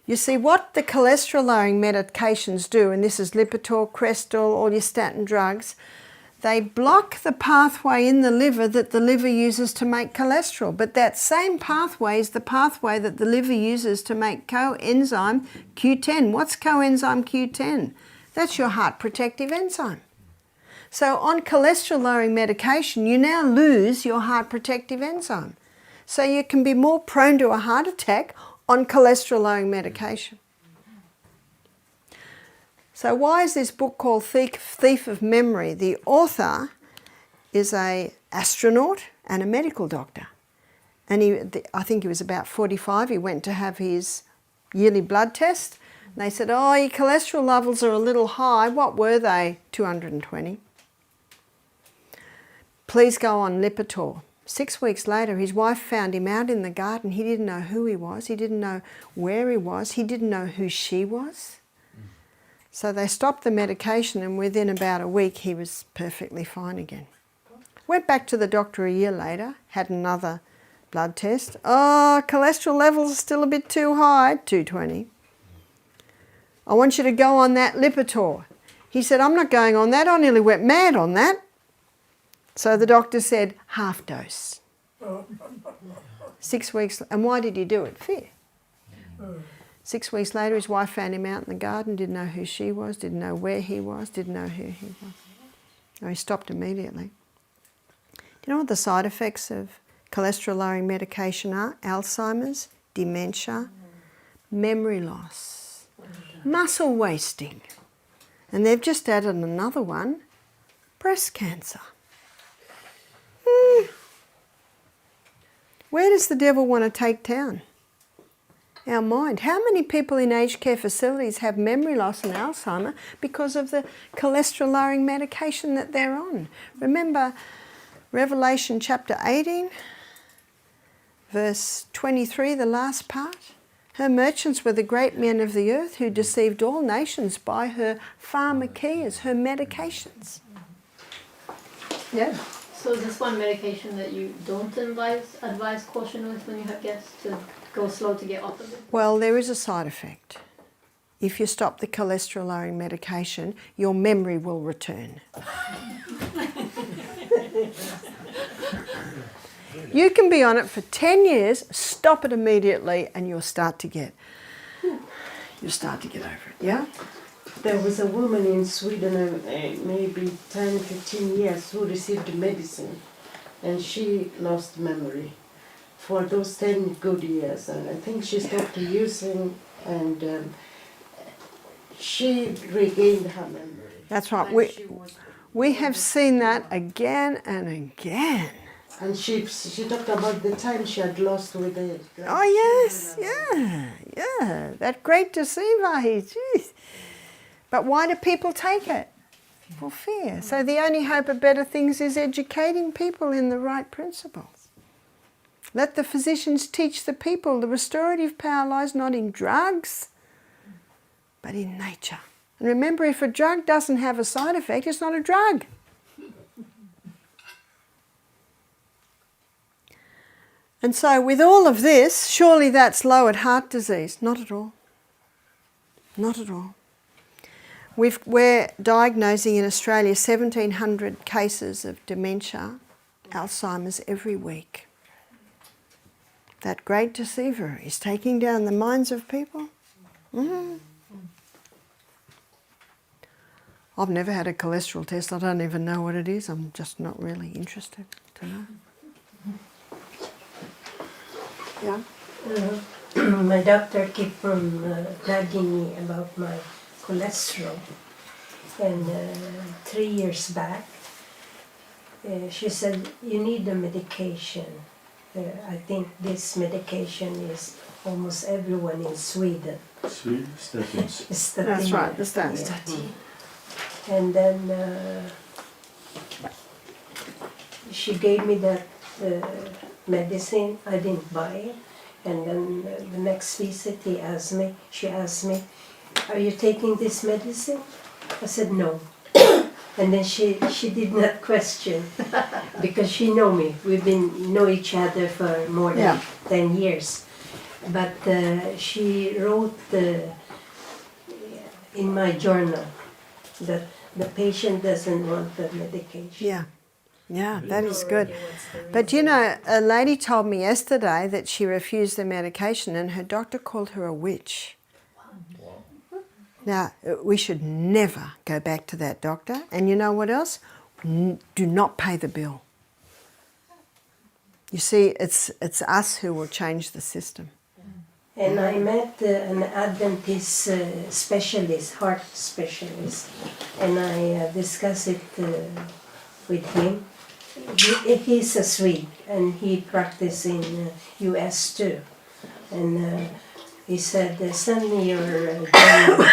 You see, what the cholesterol lowering medications do, and this is Lipitor, Crestor, all your statin drugs, they block the pathway in the liver that the liver uses to make cholesterol. But that same pathway is the pathway that the liver uses to make coenzyme Q10. What's coenzyme Q10? That's your heart protective enzyme. So on cholesterol lowering medication, you now lose your heart protective enzyme. So you can be more prone to a heart attack on cholesterol lowering medication. So why is this book called Thief of Memory? The author is an astronaut and a medical doctor. And I think he was about 45. He went to have his yearly blood test. And they said, oh, your cholesterol levels are a little high. What were they? 220. Please go on Lipitor. 6 weeks later, his wife found him out in the garden. He didn't know who he was. He didn't know where he was. He didn't know who she was. So they stopped the medication, and within about a week he was perfectly fine again. Went back to the doctor a year later, had another blood test. Oh, cholesterol levels are still a bit too high, 220. I want you to go on that Lipitor. He said, I'm not going on that, I nearly went mad on that. So the doctor said, half dose. 6 weeks, and why did he do it? Fear. 6 weeks later, his wife found him out in the garden, didn't know who she was, didn't know where he was, didn't know who he was. No, he stopped immediately. Do you know what the side effects of cholesterol-lowering medication are? Alzheimer's, dementia, memory loss, muscle wasting. And they've just added another one, breast cancer. Where does the devil want to take town? Our mind. How many people in aged care facilities have memory loss and Alzheimer because of the cholesterol lowering medication that they're on? Remember Revelation chapter 18, verse 23, the last part? Her merchants were the great men of the earth who deceived all nations by her pharmakeas, her medications. Yeah. So is this one medication that you don't advise caution with when you have guests, to go slow to get off of it? Well, there is a side effect. If you stop the cholesterol lowering medication, your memory will return. You can be on it for 10 years, stop it immediately, and you'll start to get over it, yeah? There was a woman in Sweden, maybe 10, 15 years, who received medicine, and she lost memory for those 10 good years. And I think she stopped using, and she regained her memory. That's right. We have seen that again and again. And she talked about the time she had lost with the... Oh, yes, yeah. That great deceiver, geez. But why do people take it? For fear. So the only hope of better things is educating people in the right principles. Let the physicians teach the people the restorative power lies not in drugs, but in nature. And remember, if a drug doesn't have a side effect, it's not a drug. And so with all of this, surely that's lowered heart disease. Not at all. Not at all. We're diagnosing in Australia 1,700 cases of dementia, Alzheimer's every week. That great deceiver is taking down the minds of people. Mm. I've never had a cholesterol test. I don't even know what it is. I'm just not really interested to know. Yeah. My doctor kept on nagging me about my cholesterol, and 3 years back she said, you need a medication. I think this medication is almost everyone in Sweden. Statins. That's right, the statins. Yeah. And then she gave me that medicine. I didn't buy it. And then the next visit she asked me, are you taking this medicine? I said no. And then she did not question, because she know me. We've know each other for more than 10 years. But she wrote in my journal that the patient doesn't want the medication. Yeah, that is good. But you know, a lady told me yesterday that she refused the medication and her doctor called her a witch. Now, we should never go back to that doctor. And you know what else? Do not pay the bill. You see, it's us who will change the system. And I met an Adventist specialist, heart specialist, and I discussed it with him. He's a Swede, and he practiced in US too. And he said, send me your journal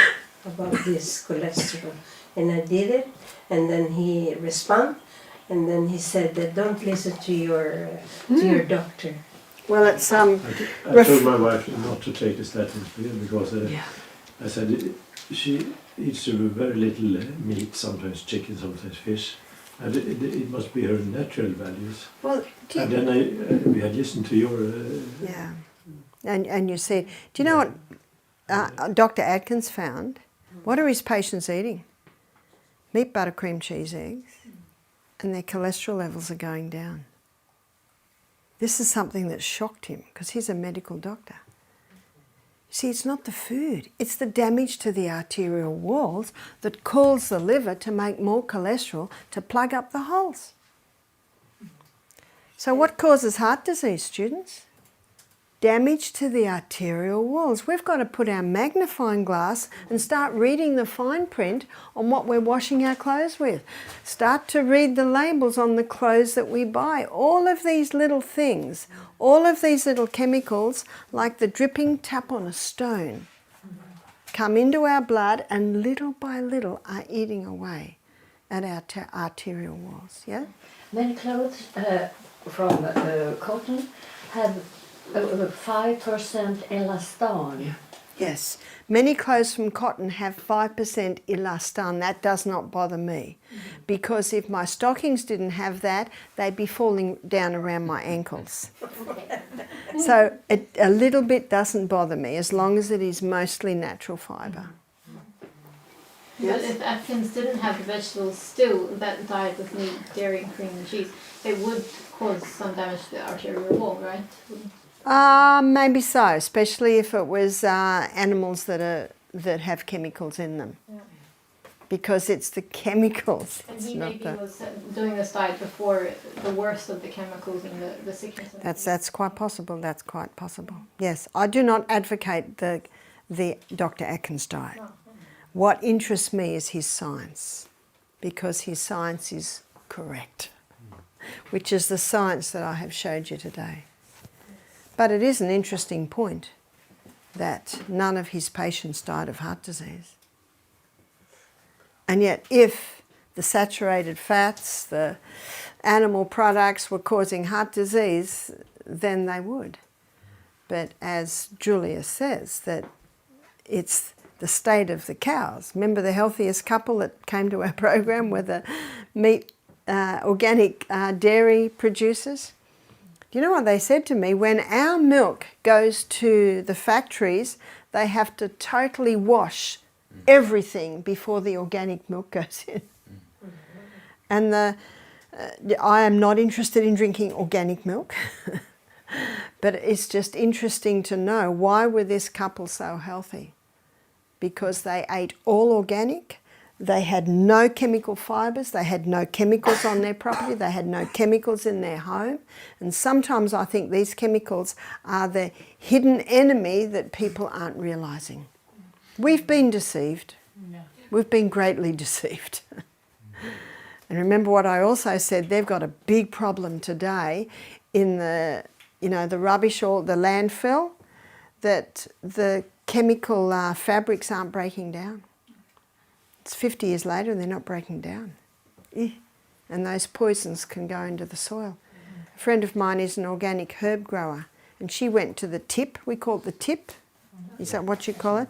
about this cholesterol. And I did it, and then he responded, and then he said, don't listen to your doctor. Well, it's I told my wife not to take the statins because I said she eats very little meat, sometimes chicken, sometimes fish. And it must be her natural values. Well, and then we had listened to your... yeah. And you said, do you know what Dr. Atkins found? What are his patients eating? Meat, butter, cream, cheese, eggs. And their cholesterol levels are going down. This is something that shocked him because he's a medical doctor. See, it's not the food, it's the damage to the arterial walls that causes the liver to make more cholesterol to plug up the holes. So what causes heart disease, students? Damage to the arterial walls. We've got to put our magnifying glass and start reading the fine print on what we're washing our clothes with. Start to read the labels on the clothes that we buy. All of these little things, all of these little chemicals, like the dripping tap on a stone, come into our blood and little by little are eating away at our arterial walls. Yeah? Many clothes from cotton have 5% elastan. Yes. Many clothes from cotton have 5% elastan. That does not bother me. Because if my stockings didn't have that, they'd be falling down around my ankles. So a little bit doesn't bother me as long as it is mostly natural fibre. But if Atkins didn't have the vegetables still, that diet with meat, dairy, cream and cheese, it would cause some damage to the arterial wall, right? Maybe so, especially if it was animals that have chemicals in them. Yeah. Because it's the chemicals. And It's he not maybe the... was doing this diet before the worst of the chemicals and the sickness. That's quite possible. That's quite possible. Yes, I do not advocate the Dr. Atkins diet. No. What interests me is his science, because his science is correct, which is the science that I have showed you today. But it is an interesting point that none of his patients died of heart disease. And yet if the saturated fats, the animal products were causing heart disease, then they would. But as Julia says, that it's the state of the cows. Remember the healthiest couple that came to our program were the meat, organic dairy producers? Do you know what they said to me? When our milk goes to the factories, they have to totally wash everything before the organic milk goes in. And I am not interested in drinking organic milk, but it's just interesting to know, why were this couple so healthy? Because they ate all organic, they had no chemical fibres, they had no chemicals on their property, they had no chemicals in their home. And sometimes I think these chemicals are the hidden enemy that people aren't realising. We've been deceived. We've been greatly deceived. And remember what I also said, they've got a big problem today in the rubbish or the landfill, that the chemical fabrics aren't breaking down. It's 50 years later and they're not breaking down. And those poisons can go into the soil. A friend of mine is an organic herb grower, and she went to the tip, we call it the tip, is that what you call it?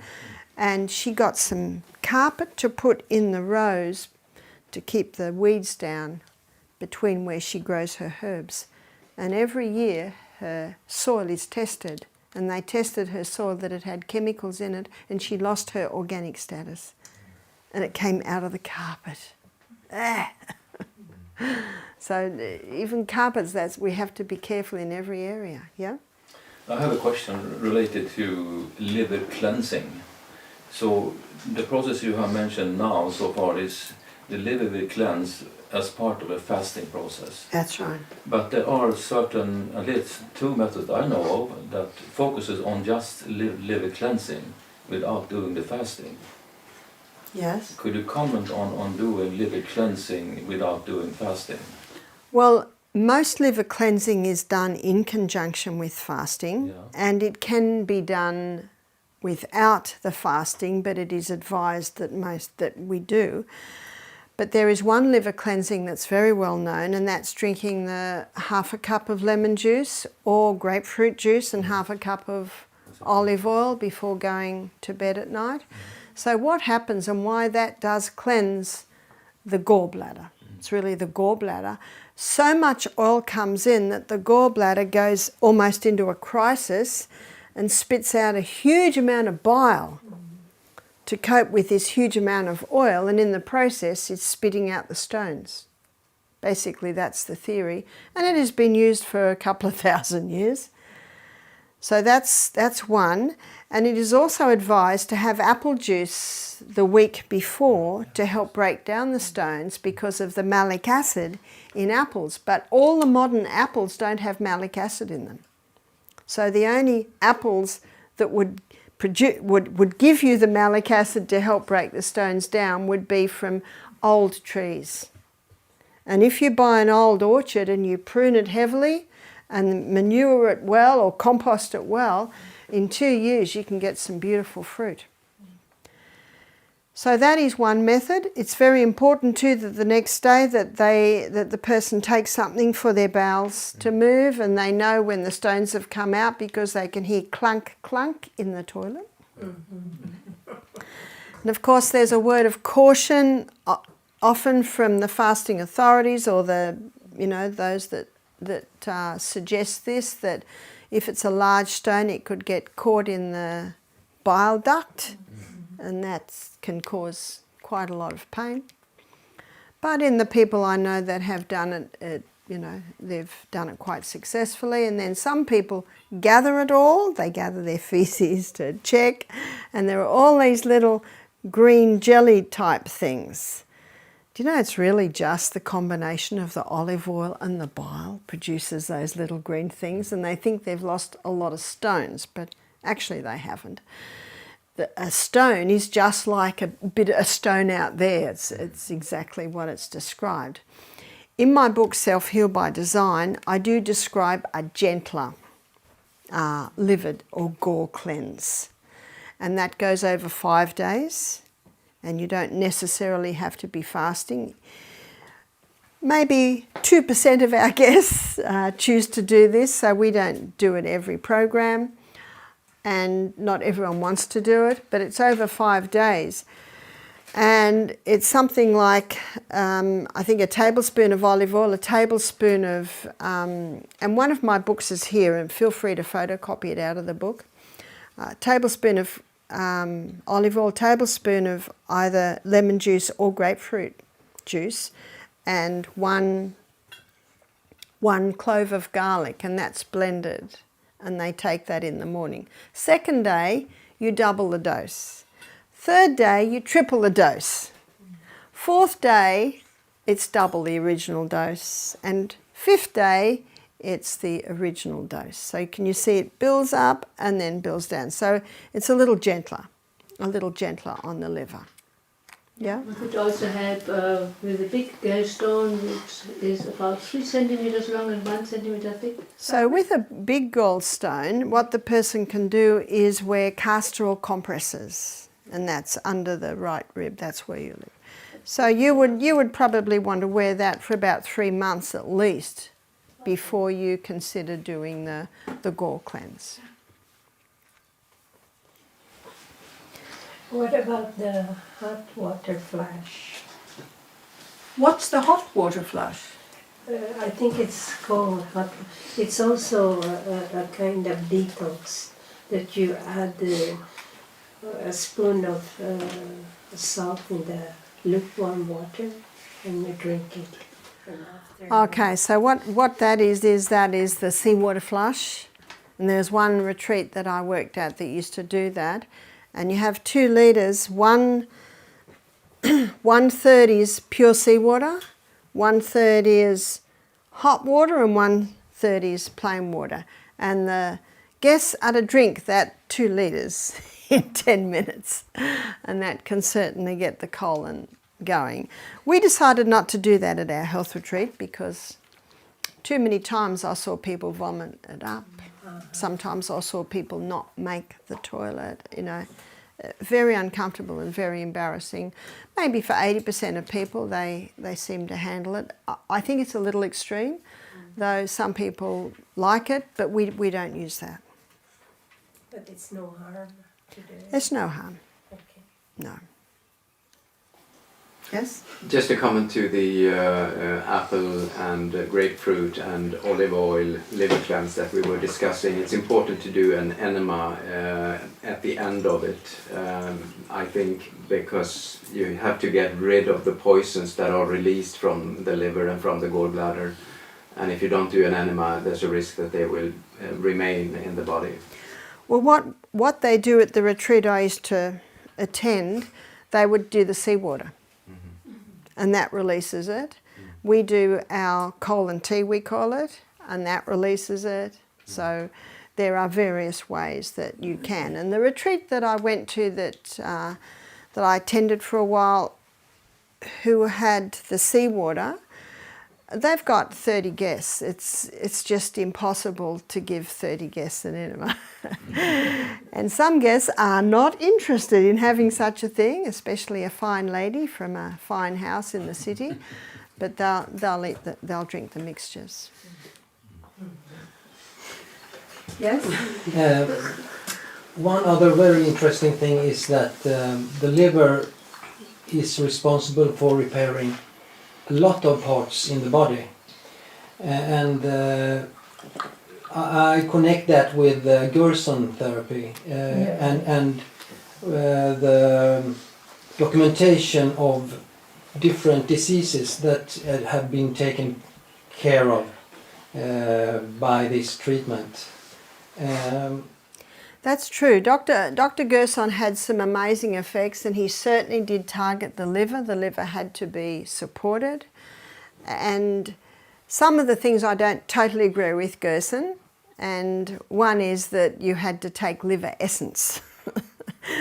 And she got some carpet to put in the rows to keep the weeds down between where she grows her herbs. And every year her soil is tested, and they tested her soil that it had chemicals in it, and she lost her organic status. And it came out of the carpet. So even carpets, we have to be careful in every area, yeah? I have a question related to liver cleansing. So the process you have mentioned now so far is the liver will cleanse as part of a fasting process. That's right. But there are certain, at least two methods I know of, that focuses on just liver cleansing without doing the fasting. Yes. Could you comment on doing liver cleansing without doing fasting? Well, most liver cleansing is done in conjunction with fasting, and it can be done without the fasting, but it is advised that we do. But there is one liver cleansing that's very well known, and that's drinking the half a cup of lemon juice or grapefruit juice and half a cup of olive oil before going to bed at night. So what happens and why that does cleanse the gallbladder, it's really the gallbladder. So much oil comes in that the gallbladder goes almost into a crisis and spits out a huge amount of bile to cope with this huge amount of oil, and in the process it's spitting out the stones. Basically that's the theory, and it has been used for a couple of thousand years. So that's one, and it is also advised to have apple juice the week before to help break down the stones because of the malic acid in apples, but all the modern apples don't have malic acid in them. So the only apples that would give you the malic acid to help break the stones down would be from old trees. And if you buy an old orchard and you prune it heavily and manure it well or compost it well, in 2 years you can get some beautiful fruit. So that is one method. It's very important too that the next day that the person takes something for their bowels to move, and they know when the stones have come out because they can hear clunk, clunk in the toilet. And of course there's a word of caution often from the fasting authorities or those that suggest this, that if it's a large stone it could get caught in the bile duct, and that can cause quite a lot of pain. But in the people I know that have done it, they've done it quite successfully. And then some people gather it all. They gather their feces to check, and there are all these little green jelly type things. Do you know it's really just the combination of the olive oil and the bile produces those little green things, and they think they've lost a lot of stones, but actually they haven't. A stone is just like a stone out there. It's exactly what it's described. In my book, Self-Heal by Design, I do describe a gentler liver or gall cleanse. And that goes over 5 days. And you don't necessarily have to be fasting. Maybe 2% of our guests choose to do this, so we don't do it every program. And not everyone wants to do it, but it's over 5 days. And it's something like, I think a tablespoon of olive oil, a tablespoon of, and one of my books is here, and feel free to photocopy it out of the book. Tablespoon of olive oil, tablespoon of either lemon juice or grapefruit juice, and one clove of garlic, and that's blended. And they take that in the morning. Second day, you double the dose. Third day, you triple the dose. Fourth day, it's double the original dose. And fifth day, it's the original dose. So can you see it builds up and then builds down. So it's a little gentler on the liver. Yeah. We could also help with a big gallstone, which is about 3 centimeters long and 1 centimeter thick. So with a big gallstone, what the person can do is wear castor oil compresses, and that's under the right rib. That's where you live. So you would probably want to wear that for about 3 months at least before you consider doing the gall cleanse. What about the hot water flush? What's the hot water flush? I think it's called hot. It's also a kind of detox that you add a spoon of salt in the lukewarm water and you drink it. Okay, so what that is the seawater flush. And there's one retreat that I worked at that used to do that. And you have 2 litres, one third is pure seawater, 1/3 is hot water, and 1/3 is plain water. And the guests are to drink that 2 litres in 10 minutes, and that can certainly get the colon going. We decided not to do that at our health retreat because too many times I saw people vomit it up. Sometimes I saw people not make the toilet, very uncomfortable and very embarrassing. Maybe for 80% of people they seem to handle it. I think it's a little extreme, though some people like it, but we don't use that. But it's no harm to do it? There's no harm. Okay. No. Yes? Just a comment to the apple and grapefruit and olive oil liver cleanse that we were discussing. It's important to do an enema at the end of it, I think, because you have to get rid of the poisons that are released from the liver and from the gallbladder. And if you don't do an enema, there's a risk that they will remain in the body. Well, what they do at the retreat I used to attend, they would do the seawater. And that releases it. We do our colon tea, we call it, and that releases it. So there are various ways that you can. And the retreat that I went to that I attended for a while, who had the seawater, They've got 30 guests. It's just impossible to give 30 guests an enema. And some guests are not interested in having such a thing, especially a fine lady from a fine house in the city. But they'll drink the mixtures. Yes? One other very interesting thing is that the liver is responsible for repairing a lot of parts in the body, and I connect that with Gerson therapy and the documentation of different diseases that have been taken care of by this treatment. That's true. Dr. Gerson had some amazing effects, and he certainly did target the liver. The liver had to be supported. And some of the things I don't totally agree with Gerson, and one is that you had to take liver essence,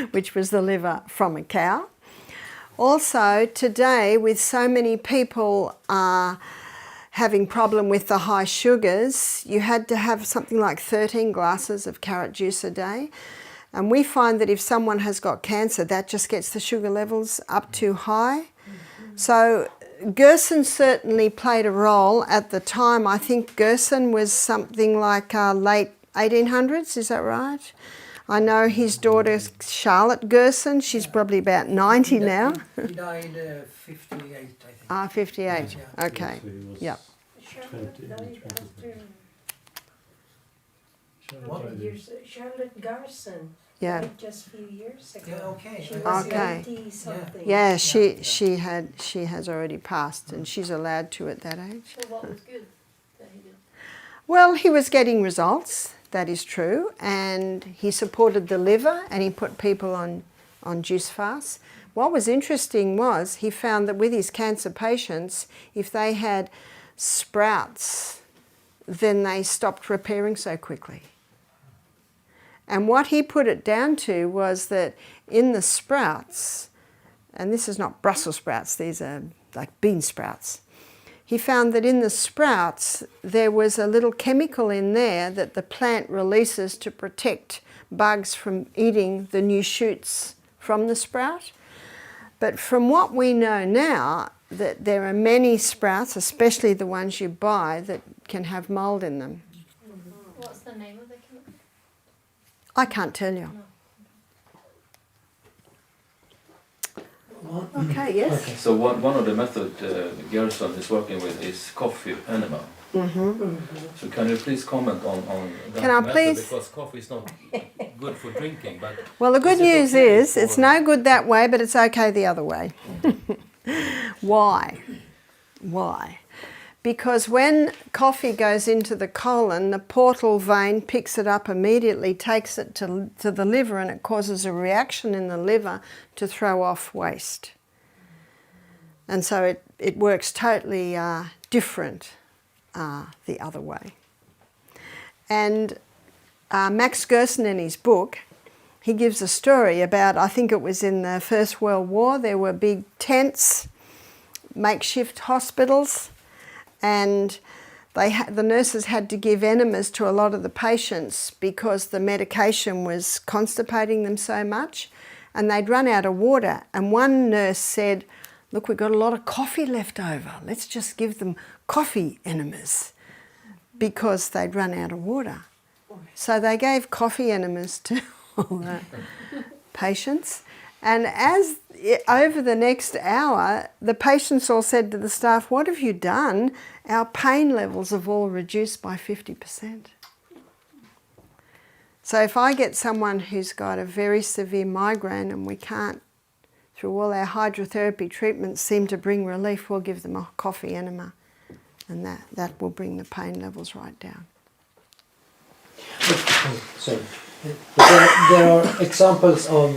which was the liver from a cow. Also, today, with so many people having problem with the high sugars, you had to have something like 13 glasses of carrot juice a day. And we find that if someone has got cancer, that just gets the sugar levels up too high. So Gerson certainly played a role at the time. I think Gerson was something like late 1800s, is that right? I know his daughter Charlotte Gerson, she's probably about 90 now. He died 58, I think. 58, Yeah. okay, yep. Charlotte Garson. Yeah. Died just a few years ago. Yeah, okay. She was Okay. 90 something. Yeah, she has already passed, and she's allowed to at that age. So what was good that he did? Well, he was getting results, that is true, and he supported the liver, and he put people on juice fasts. What was interesting was he found that with his cancer patients, if they had sprouts, then they stopped repairing so quickly. And what he put it down to was that in the sprouts, and this is not Brussels sprouts, these are like bean sprouts, he found that in the sprouts there was a little chemical in there that the plant releases to protect bugs from eating the new shoots from the sprout. But from what we know now, that there are many sprouts, especially the ones you buy, that can have mold in them. What's the name of the chemical? I can't tell you. Okay, yes. Okay. So one of the methods Gerson is working with is coffee enema. So can you please comment on that Can I method? please? Because coffee is not good for drinking. But Well, the good is it news okay is it's no good that way, but it's okay the other way. Why? Why? Because when coffee goes into the colon, the portal vein picks it up immediately, takes it to the liver, and it causes a reaction in the liver to throw off waste. And so it works totally different the other way. And Max Gerson, in his book, he gives a story about, I think it was in the First World War, there were big tents, makeshift hospitals, and the nurses had to give enemas to a lot of the patients because the medication was constipating them so much, and they'd run out of water. And one nurse said, "Look, we've got a lot of coffee left over. Let's just give them coffee enemas," because they'd run out of water. So they gave coffee enemas to all the patients. And over the next hour, the patients all said to the staff, "What have you done? Our pain levels have all reduced by 50%. So if I get someone who's got a very severe migraine and we can't, through all our hydrotherapy treatments, seem to bring relief, we'll give them a coffee enema, and that will bring the pain levels right down. Sorry. There are examples of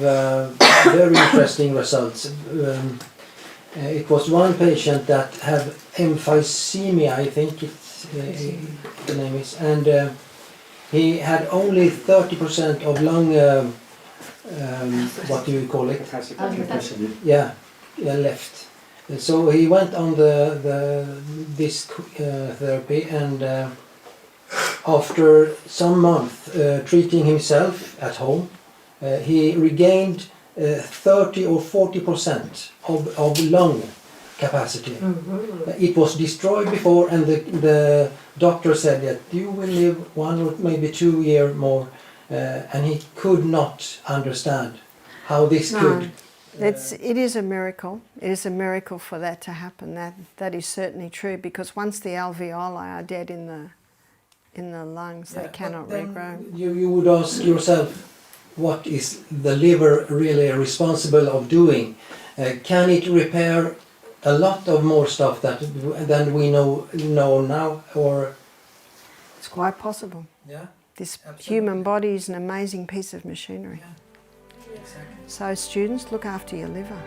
very interesting results. It was one patient that had emphysema, I think the name is, and he had only 30% of lung, what do you call it? Yeah, left. So he went on this therapy, and after some months treating himself at home, he regained 30 or 40% of lung capacity. It was destroyed before, and the doctor said that you will live 1 or maybe 2 years more, and he could not understand how this could. It is a miracle. It is a miracle for that to happen. That is certainly true, because once the alveoli are dead in the lungs, they cannot regrow. You would ask yourself, what is the liver really responsible of doing? Can it repair a lot of more stuff than we know now, or? It's quite possible. Yeah. This Absolutely. human body is an amazing piece of machinery. Yeah. Exactly. So students, look after your liver.